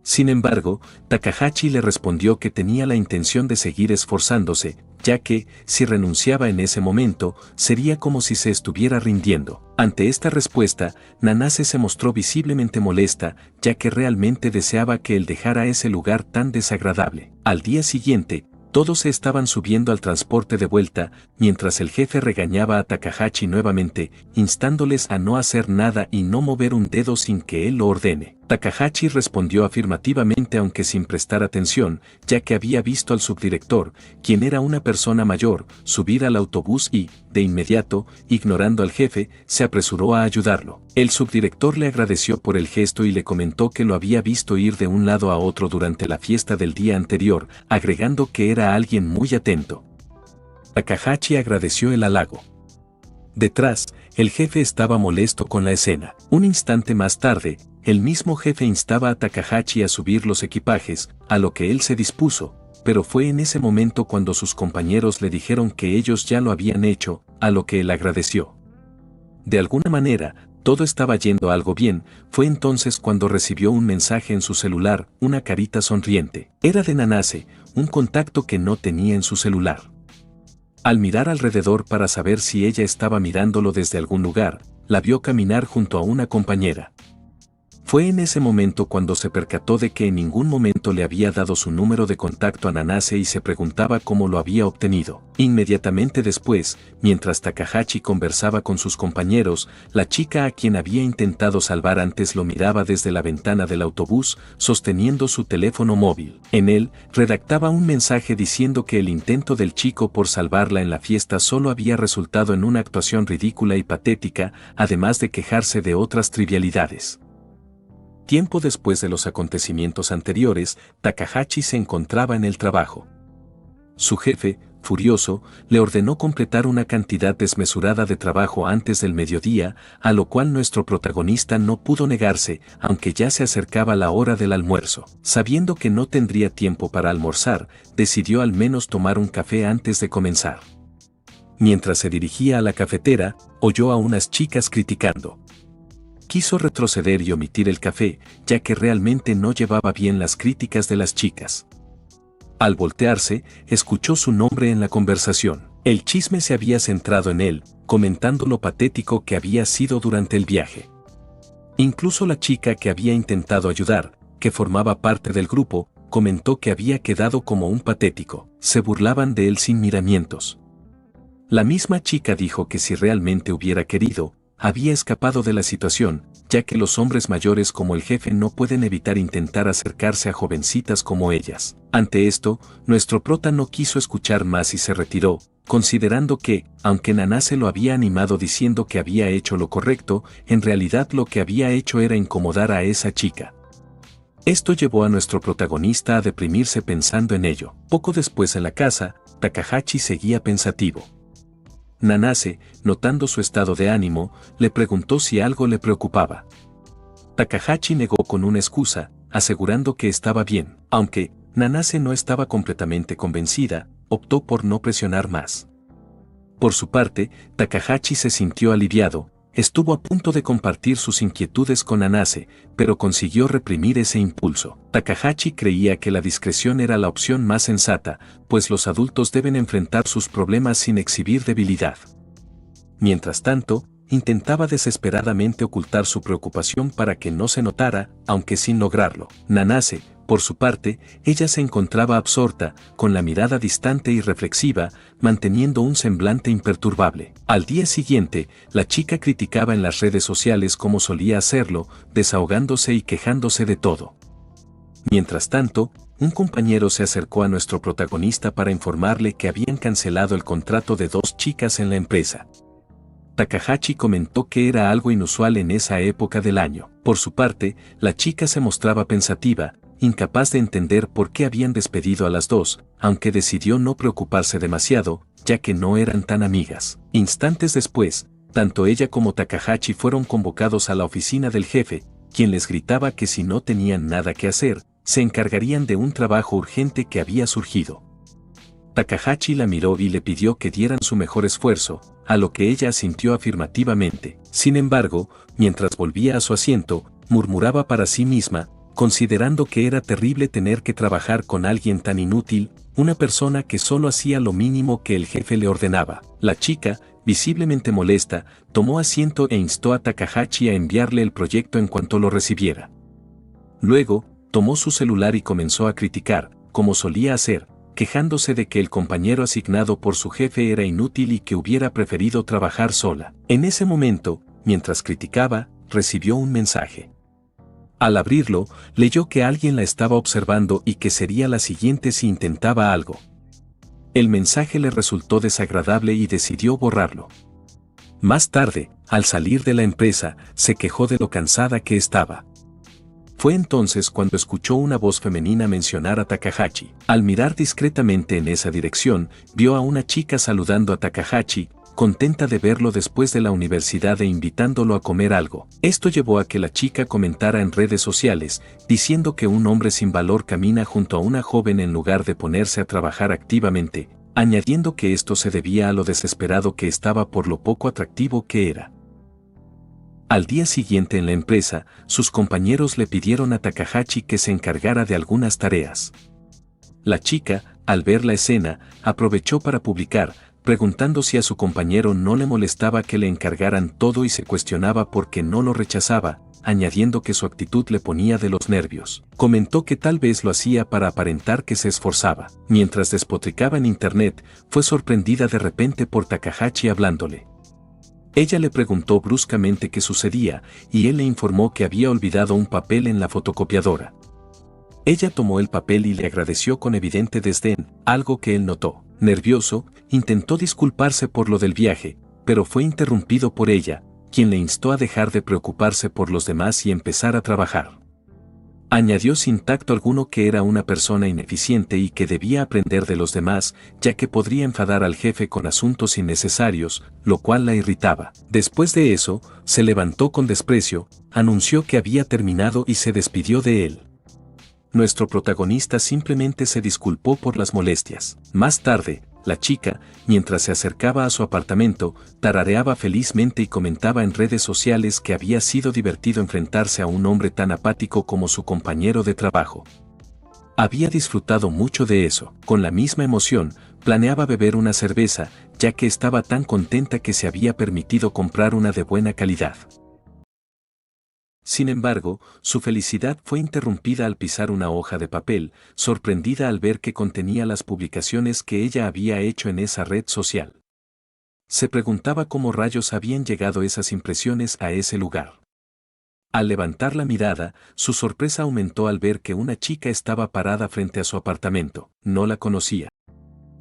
Sin embargo, Takahashi le respondió que tenía la intención de seguir esforzándose, ya que, si renunciaba en ese momento, sería como si se estuviera rindiendo. Ante esta respuesta, Nanase se mostró visiblemente molesta, ya que realmente deseaba que él dejara ese lugar tan desagradable. Al día siguiente, todos se estaban subiendo al transporte de vuelta, mientras el jefe regañaba a Takahashi nuevamente, instándoles a no hacer nada y no mover un dedo sin que él lo ordene. Takahashi respondió afirmativamente aunque sin prestar atención, ya que había visto al subdirector, quien era una persona mayor, subir al autobús y, de inmediato, ignorando al jefe, se apresuró a ayudarlo. El subdirector le agradeció por el gesto y le comentó que lo había visto ir de un lado a otro durante la fiesta del día anterior, agregando que era alguien muy atento. Takahashi agradeció el halago. Detrás, el jefe estaba molesto con la escena. Un instante más tarde, el mismo jefe instaba a Takahashi a subir los equipajes, a lo que él se dispuso, pero fue en ese momento cuando sus compañeros le dijeron que ellos ya lo habían hecho, a lo que él agradeció. De alguna manera, todo estaba yendo algo bien, fue entonces cuando recibió un mensaje en su celular, una carita sonriente. Era de Nanase, un contacto que no tenía en su celular. Al mirar alrededor para saber si ella estaba mirándolo desde algún lugar, la vio caminar junto a una compañera. Fue en ese momento cuando se percató de que en ningún momento le había dado su número de contacto a Nanase y se preguntaba cómo lo había obtenido. Inmediatamente después, mientras Takahashi conversaba con sus compañeros, la chica a quien había intentado salvar antes lo miraba desde la ventana del autobús, sosteniendo su teléfono móvil. En él, redactaba un mensaje diciendo que el intento del chico por salvarla en la fiesta solo había resultado en una actuación ridícula y patética, además de quejarse de otras trivialidades. Tiempo después de los acontecimientos anteriores, Takahashi se encontraba en el trabajo. Su jefe, furioso, le ordenó completar una cantidad desmesurada de trabajo antes del mediodía, a lo cual nuestro protagonista no pudo negarse, aunque ya se acercaba la hora del almuerzo. Sabiendo que no tendría tiempo para almorzar, decidió al menos tomar un café antes de comenzar. Mientras se dirigía a la cafetera, oyó a unas chicas criticando. Quiso retroceder y omitir el café, ya que realmente no llevaba bien las críticas de las chicas. Al voltearse, escuchó su nombre en la conversación. El chisme se había centrado en él, comentando lo patético que había sido durante el viaje. Incluso la chica que había intentado ayudar, que formaba parte del grupo, comentó que había quedado como un patético. Se burlaban de él sin miramientos. La misma chica dijo que si realmente hubiera querido, había escapado de la situación, ya que los hombres mayores como el jefe no pueden evitar intentar acercarse a jovencitas como ellas. Ante esto, nuestro prota no quiso escuchar más y se retiró, considerando que, aunque Nanase lo había animado diciendo que había hecho lo correcto, en realidad lo que había hecho era incomodar a esa chica. Esto llevó a nuestro protagonista a deprimirse pensando en ello. Poco después en la casa, Takahashi seguía pensativo. Nanase, notando su estado de ánimo, le preguntó si algo le preocupaba. Takahashi negó con una excusa, asegurando que estaba bien. Aunque Nanase no estaba completamente convencida, optó por no presionar más. Por su parte, Takahashi se sintió aliviado, estuvo a punto de compartir sus inquietudes con Nanase, pero consiguió reprimir ese impulso. Takahashi creía que la discreción era la opción más sensata, pues los adultos deben enfrentar sus problemas sin exhibir debilidad. Mientras tanto, intentaba desesperadamente ocultar su preocupación para que no se notara, aunque sin lograrlo. Nanase, por su parte, ella se encontraba absorta, con la mirada distante y reflexiva, manteniendo un semblante imperturbable. Al día siguiente, la chica criticaba en las redes sociales como solía hacerlo, desahogándose y quejándose de todo. Mientras tanto, un compañero se acercó a nuestro protagonista para informarle que habían cancelado el contrato de 2 chicas en la empresa. Takahashi comentó que era algo inusual en esa época del año. Por su parte, la chica se mostraba pensativa, incapaz de entender por qué habían despedido a las 2, aunque decidió no preocuparse demasiado, ya que no eran tan amigas. Instantes después, tanto ella como Takahashi fueron convocados a la oficina del jefe, quien les gritaba que si no tenían nada que hacer, se encargarían de un trabajo urgente que había surgido. Takahashi la miró y le pidió que dieran su mejor esfuerzo, a lo que ella asintió afirmativamente. Sin embargo, mientras volvía a su asiento, murmuraba para sí misma, considerando que era terrible tener que trabajar con alguien tan inútil, una persona que solo hacía lo mínimo que el jefe le ordenaba. La chica, visiblemente molesta, tomó asiento e instó a Takahashi a enviarle el proyecto en cuanto lo recibiera. Luego, tomó su celular y comenzó a criticar, como solía hacer, quejándose de que el compañero asignado por su jefe era inútil y que hubiera preferido trabajar sola. En ese momento, mientras criticaba, recibió un mensaje. Al abrirlo, leyó que alguien la estaba observando y que sería la siguiente si intentaba algo. El mensaje le resultó desagradable y decidió borrarlo. Más tarde, al salir de la empresa, se quejó de lo cansada que estaba. Fue entonces cuando escuchó una voz femenina mencionar a Takahashi. Al mirar discretamente en esa dirección, vio a una chica saludando a Takahashi, contenta de verlo después de la universidad e invitándolo a comer algo. Esto llevó a que la chica comentara en redes sociales, diciendo que un hombre sin valor camina junto a una joven en lugar de ponerse a trabajar activamente, añadiendo que esto se debía a lo desesperado que estaba por lo poco atractivo que era. Al día siguiente en la empresa, sus compañeros le pidieron a Takahashi que se encargara de algunas tareas. La chica, al ver la escena, aprovechó para publicar, preguntando si a su compañero no le molestaba que le encargaran todo y se cuestionaba por qué no lo rechazaba, añadiendo que su actitud le ponía de los nervios. Comentó que tal vez lo hacía para aparentar que se esforzaba. Mientras despotricaba en internet, fue sorprendida de repente por Takahashi hablándole. Ella le preguntó bruscamente qué sucedía, y él le informó que había olvidado un papel en la fotocopiadora. Ella tomó el papel y le agradeció con evidente desdén, algo que él notó. Nervioso, intentó disculparse por lo del viaje, pero fue interrumpido por ella, quien le instó a dejar de preocuparse por los demás y empezar a trabajar. Añadió sin tacto alguno que era una persona ineficiente y que debía aprender de los demás, ya que podría enfadar al jefe con asuntos innecesarios, lo cual la irritaba. Después de eso, se levantó con desprecio, anunció que había terminado y se despidió de él. Nuestro protagonista simplemente se disculpó por las molestias. Más tarde, la chica, mientras se acercaba a su apartamento, tarareaba felizmente y comentaba en redes sociales que había sido divertido enfrentarse a un hombre tan apático como su compañero de trabajo. Había disfrutado mucho de eso. Con la misma emoción, planeaba beber una cerveza, ya que estaba tan contenta que se había permitido comprar una de buena calidad. Sin embargo, su felicidad fue interrumpida al pisar una hoja de papel, sorprendida al ver que contenía las publicaciones que ella había hecho en esa red social. Se preguntaba cómo rayos habían llegado esas impresiones a ese lugar. Al levantar la mirada, su sorpresa aumentó al ver que una chica estaba parada frente a su apartamento. No la conocía.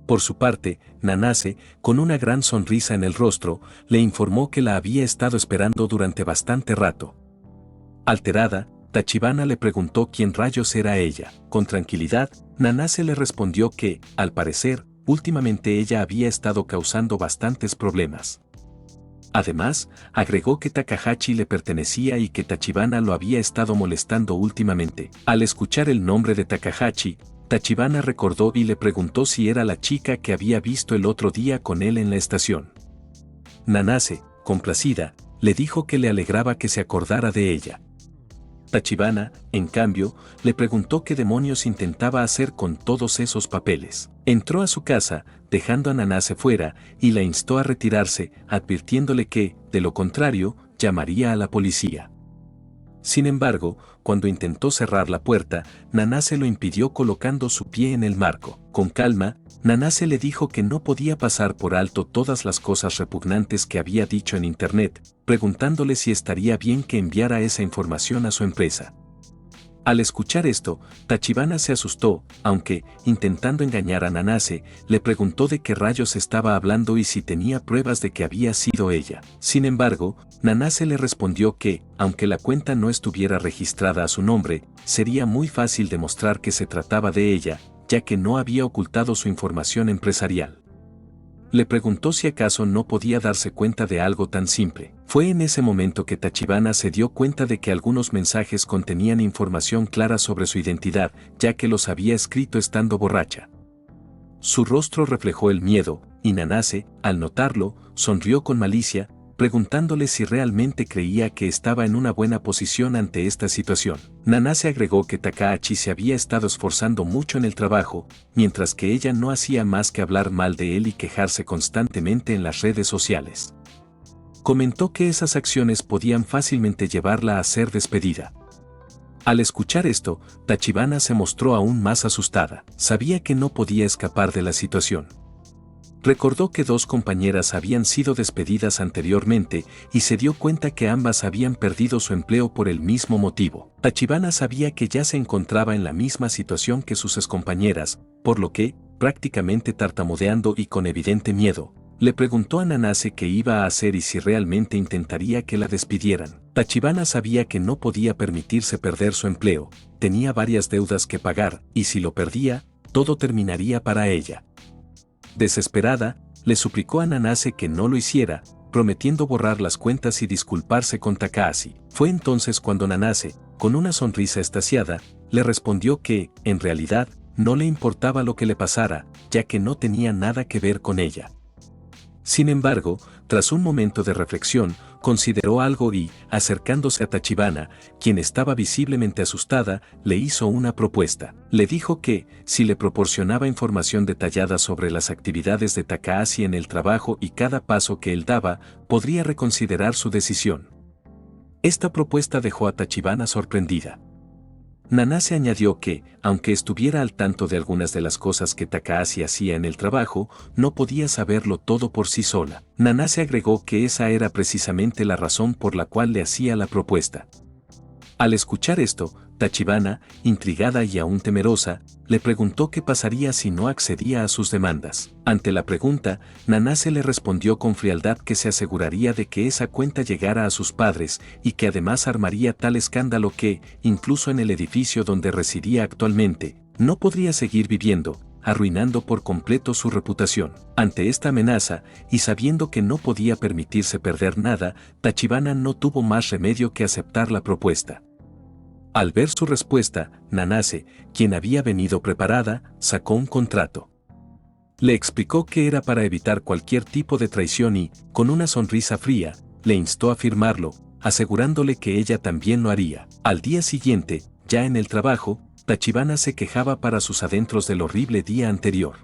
Por su parte, Nanase, con una gran sonrisa en el rostro, le informó que la había estado esperando durante bastante rato. Alterada, Tachibana le preguntó quién rayos era ella. Con tranquilidad, Nanase le respondió que, al parecer, últimamente ella había estado causando bastantes problemas. Además, agregó que Takahashi le pertenecía y que Tachibana lo había estado molestando últimamente. Al escuchar el nombre de Takahashi, Tachibana recordó y le preguntó si era la chica que había visto el otro día con él en la estación. Nanase, complacida, le dijo que le alegraba que se acordara de ella. Tachibana, en cambio, le preguntó qué demonios intentaba hacer con todos esos papeles. Entró a su casa, dejando a Nanase fuera, y la instó a retirarse, advirtiéndole que, de lo contrario, llamaría a la policía. Sin embargo, cuando intentó cerrar la puerta, Nanase lo impidió colocando su pie en el marco. Con calma, Nanase le dijo que no podía pasar por alto todas las cosas repugnantes que había dicho en internet, preguntándole si estaría bien que enviara esa información a su empresa. Al escuchar esto, Tachibana se asustó, aunque, intentando engañar a Nanase, le preguntó de qué rayos estaba hablando y si tenía pruebas de que había sido ella. Sin embargo, Nanase le respondió que, aunque la cuenta no estuviera registrada a su nombre, sería muy fácil demostrar que se trataba de ella, ya que no había ocultado su información empresarial. Le preguntó si acaso no podía darse cuenta de algo tan simple. Fue en ese momento que Tachibana se dio cuenta de que algunos mensajes contenían información clara sobre su identidad, ya que los había escrito estando borracha. Su rostro reflejó el miedo, y Nanase, al notarlo, sonrió con malicia, preguntándole si realmente creía que estaba en una buena posición ante esta situación. Nanase agregó que Takahashi se había estado esforzando mucho en el trabajo, mientras que ella no hacía más que hablar mal de él y quejarse constantemente en las redes sociales. Comentó que esas acciones podían fácilmente llevarla a ser despedida. Al escuchar esto, Tachibana se mostró aún más asustada. Sabía que no podía escapar de la situación. Recordó que dos compañeras habían sido despedidas anteriormente y se dio cuenta que ambas habían perdido su empleo por el mismo motivo. Tachibana sabía que ya se encontraba en la misma situación que sus excompañeras, por lo que, prácticamente tartamudeando y con evidente miedo, le preguntó a Nanase qué iba a hacer y si realmente intentaría que la despidieran. Tachibana sabía que no podía permitirse perder su empleo, tenía varias deudas que pagar, y si lo perdía, todo terminaría para ella. Desesperada, le suplicó a Nanase que no lo hiciera, prometiendo borrar las cuentas y disculparse con Takahashi. Fue entonces cuando Nanase, con una sonrisa extasiada, le respondió que, en realidad, no le importaba lo que le pasara, ya que no tenía nada que ver con ella. Sin embargo, tras un momento de reflexión, consideró algo y, acercándose a Tachibana, quien estaba visiblemente asustada, le hizo una propuesta. Le dijo que, si le proporcionaba información detallada sobre las actividades de Takahashi en el trabajo y cada paso que él daba, podría reconsiderar su decisión. Esta propuesta dejó a Tachibana sorprendida. Nanase añadió que, aunque estuviera al tanto de algunas de las cosas que Takahashi hacía en el trabajo, no podía saberlo todo por sí sola. Nanase agregó que esa era precisamente la razón por la cual le hacía la propuesta. Al escuchar esto, Tachibana, intrigada y aún temerosa, le preguntó qué pasaría si no accedía a sus demandas. Ante la pregunta, Nanase le respondió con frialdad que se aseguraría de que esa cuenta llegara a sus padres y que además armaría tal escándalo que, incluso en el edificio donde residía actualmente, no podría seguir viviendo, arruinando por completo su reputación. Ante esta amenaza, y sabiendo que no podía permitirse perder nada, Tachibana no tuvo más remedio que aceptar la propuesta. Al ver su respuesta, Nanase, quien había venido preparada, sacó un contrato. Le explicó que era para evitar cualquier tipo de traición y, con una sonrisa fría, le instó a firmarlo, asegurándole que ella también lo haría. Al día siguiente, ya en el trabajo, Tachibana se quejaba para sus adentros del horrible día anterior.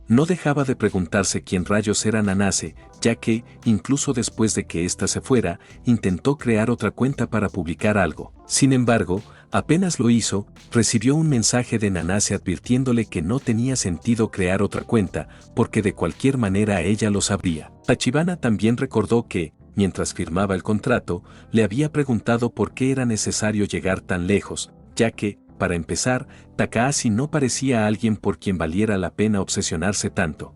No dejaba de preguntarse quién rayos era Nanase, ya que, incluso después de que ésta se fuera, intentó crear otra cuenta para publicar algo. Sin embargo, apenas lo hizo, recibió un mensaje de Nanase advirtiéndole que no tenía sentido crear otra cuenta, porque de cualquier manera ella lo sabría. Tachibana también recordó que, mientras firmaba el contrato, le había preguntado por qué era necesario llegar tan lejos, ya que, para empezar, Takahashi no parecía alguien por quien valiera la pena obsesionarse tanto.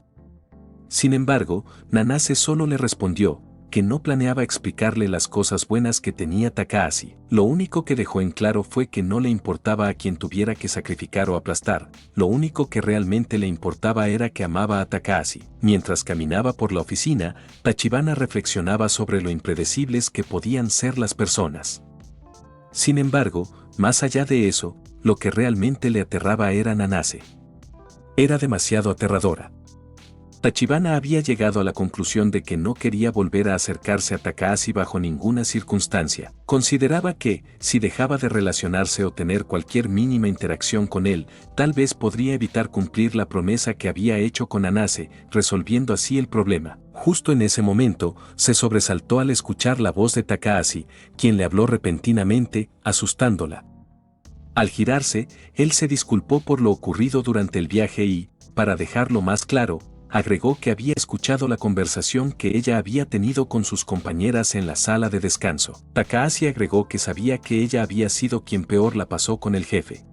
Sin embargo, Nanase solo le respondió que no planeaba explicarle las cosas buenas que tenía Takahashi. Lo único que dejó en claro fue que no le importaba a quien tuviera que sacrificar o aplastar, lo único que realmente le importaba era que amaba a Takahashi. Mientras caminaba por la oficina, Tachibana reflexionaba sobre lo impredecibles que podían ser las personas. Sin embargo, más allá de eso, lo que realmente le aterraba era Nanase. Era demasiado aterradora. Tachibana había llegado a la conclusión de que no quería volver a acercarse a Takahashi bajo ninguna circunstancia. Consideraba que, si dejaba de relacionarse o tener cualquier mínima interacción con él, tal vez podría evitar cumplir la promesa que había hecho con Anase, resolviendo así el problema. Justo en ese momento, se sobresaltó al escuchar la voz de Takahashi, quien le habló repentinamente, asustándola. Al girarse, él se disculpó por lo ocurrido durante el viaje y, para dejarlo más claro, agregó que había escuchado la conversación que ella había tenido con sus compañeras en la sala de descanso. Takahashi agregó que sabía que ella había sido quien peor la pasó con el jefe.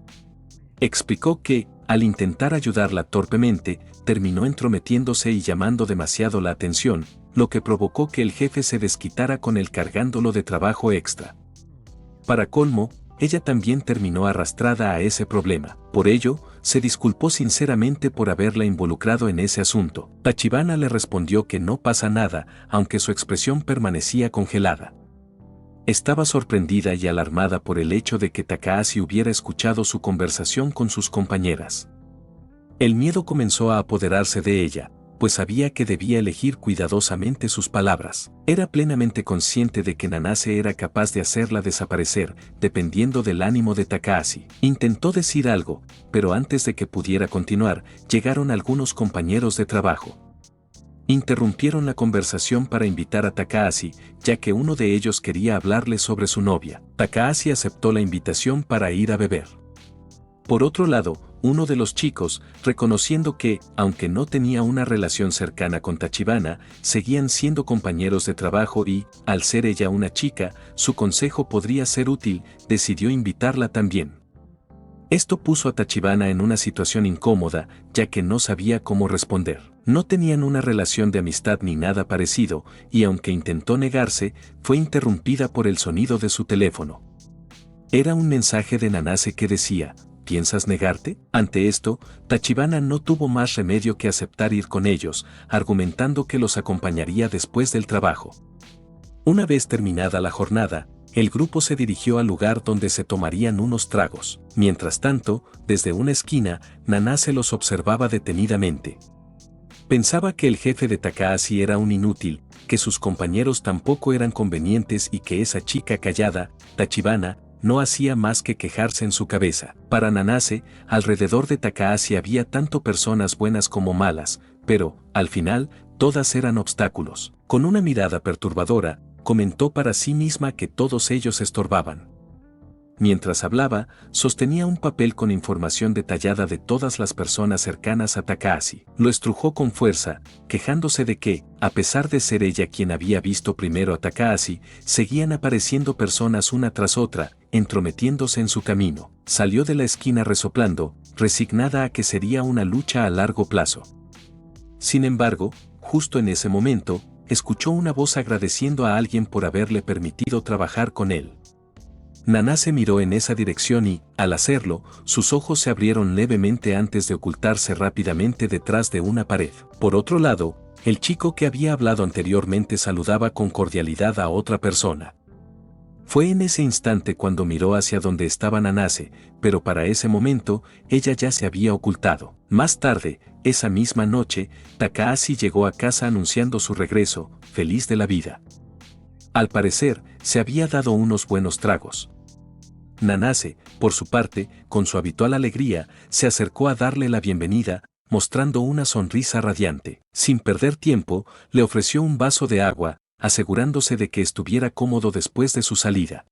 Explicó que, al intentar ayudarla torpemente, terminó entrometiéndose y llamando demasiado la atención, lo que provocó que el jefe se desquitara con él cargándolo de trabajo extra. Para colmo, ella también terminó arrastrada a ese problema. Por ello, se disculpó sinceramente por haberla involucrado en ese asunto. Tachibana le respondió que no pasa nada, aunque su expresión permanecía congelada. Estaba sorprendida y alarmada por el hecho de que Takahashi hubiera escuchado su conversación con sus compañeras. El miedo comenzó a apoderarse de ella, pues sabía que debía elegir cuidadosamente sus palabras. Era plenamente consciente de que Nanase era capaz de hacerla desaparecer, dependiendo del ánimo de Takahashi. Intentó decir algo, pero antes de que pudiera continuar, llegaron algunos compañeros de trabajo. Interrumpieron la conversación para invitar a Takahashi, ya que uno de ellos quería hablarle sobre su novia. Takahashi aceptó la invitación para ir a beber. Por otro lado, uno de los chicos, reconociendo que, aunque no tenía una relación cercana con Tachibana, seguían siendo compañeros de trabajo y, al ser ella una chica, su consejo podría ser útil, decidió invitarla también. Esto puso a Tachibana en una situación incómoda, ya que no sabía cómo responder. No tenían una relación de amistad ni nada parecido, y aunque intentó negarse, fue interrumpida por el sonido de su teléfono. Era un mensaje de Nanase que decía: ¿piensas negarte? Ante esto, Tachibana no tuvo más remedio que aceptar ir con ellos, argumentando que los acompañaría después del trabajo. Una vez terminada la jornada, el grupo se dirigió al lugar donde se tomarían unos tragos. Mientras tanto, desde una esquina, Nanase los observaba detenidamente. Pensaba que el jefe de Takahashi era un inútil, que sus compañeros tampoco eran convenientes y que esa chica callada, Tachibana, no hacía más que quejarse en su cabeza. Para Nanase, alrededor de Takahashi había tanto personas buenas como malas, pero, al final, todas eran obstáculos. Con una mirada perturbadora, comentó para sí misma que todos ellos estorbaban. Mientras hablaba, sostenía un papel con información detallada de todas las personas cercanas a Takahashi. Lo estrujó con fuerza, quejándose de que, a pesar de ser ella quien había visto primero a Takahashi, seguían apareciendo personas una tras otra, entrometiéndose en su camino. Salió de la esquina resoplando, resignada a que sería una lucha a largo plazo. Sin embargo, justo en ese momento, escuchó una voz agradeciendo a alguien por haberle permitido trabajar con él. Nanase miró en esa dirección y, al hacerlo, sus ojos se abrieron levemente antes de ocultarse rápidamente detrás de una pared. Por otro lado, el chico que había hablado anteriormente saludaba con cordialidad a otra persona. Fue en ese instante cuando miró hacia donde estaba Nanase, pero para ese momento, ella ya se había ocultado. Más tarde, esa misma noche, Takahashi llegó a casa anunciando su regreso, feliz de la vida. Al parecer, se había dado unos buenos tragos. Nanase, por su parte, con su habitual alegría, se acercó a darle la bienvenida, mostrando una sonrisa radiante. Sin perder tiempo, le ofreció un vaso de agua, asegurándose de que estuviera cómodo después de su salida.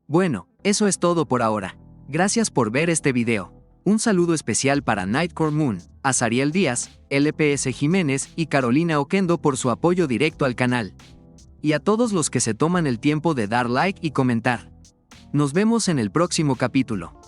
Bueno, eso es todo por ahora. Gracias por ver este video. Un saludo especial para Nightcore Moon, Azariel Díaz, LPS Jiménez y Carolina Oquendo por su apoyo directo al canal. Y a todos los que se toman el tiempo de dar like y comentar. Nos vemos en el próximo capítulo.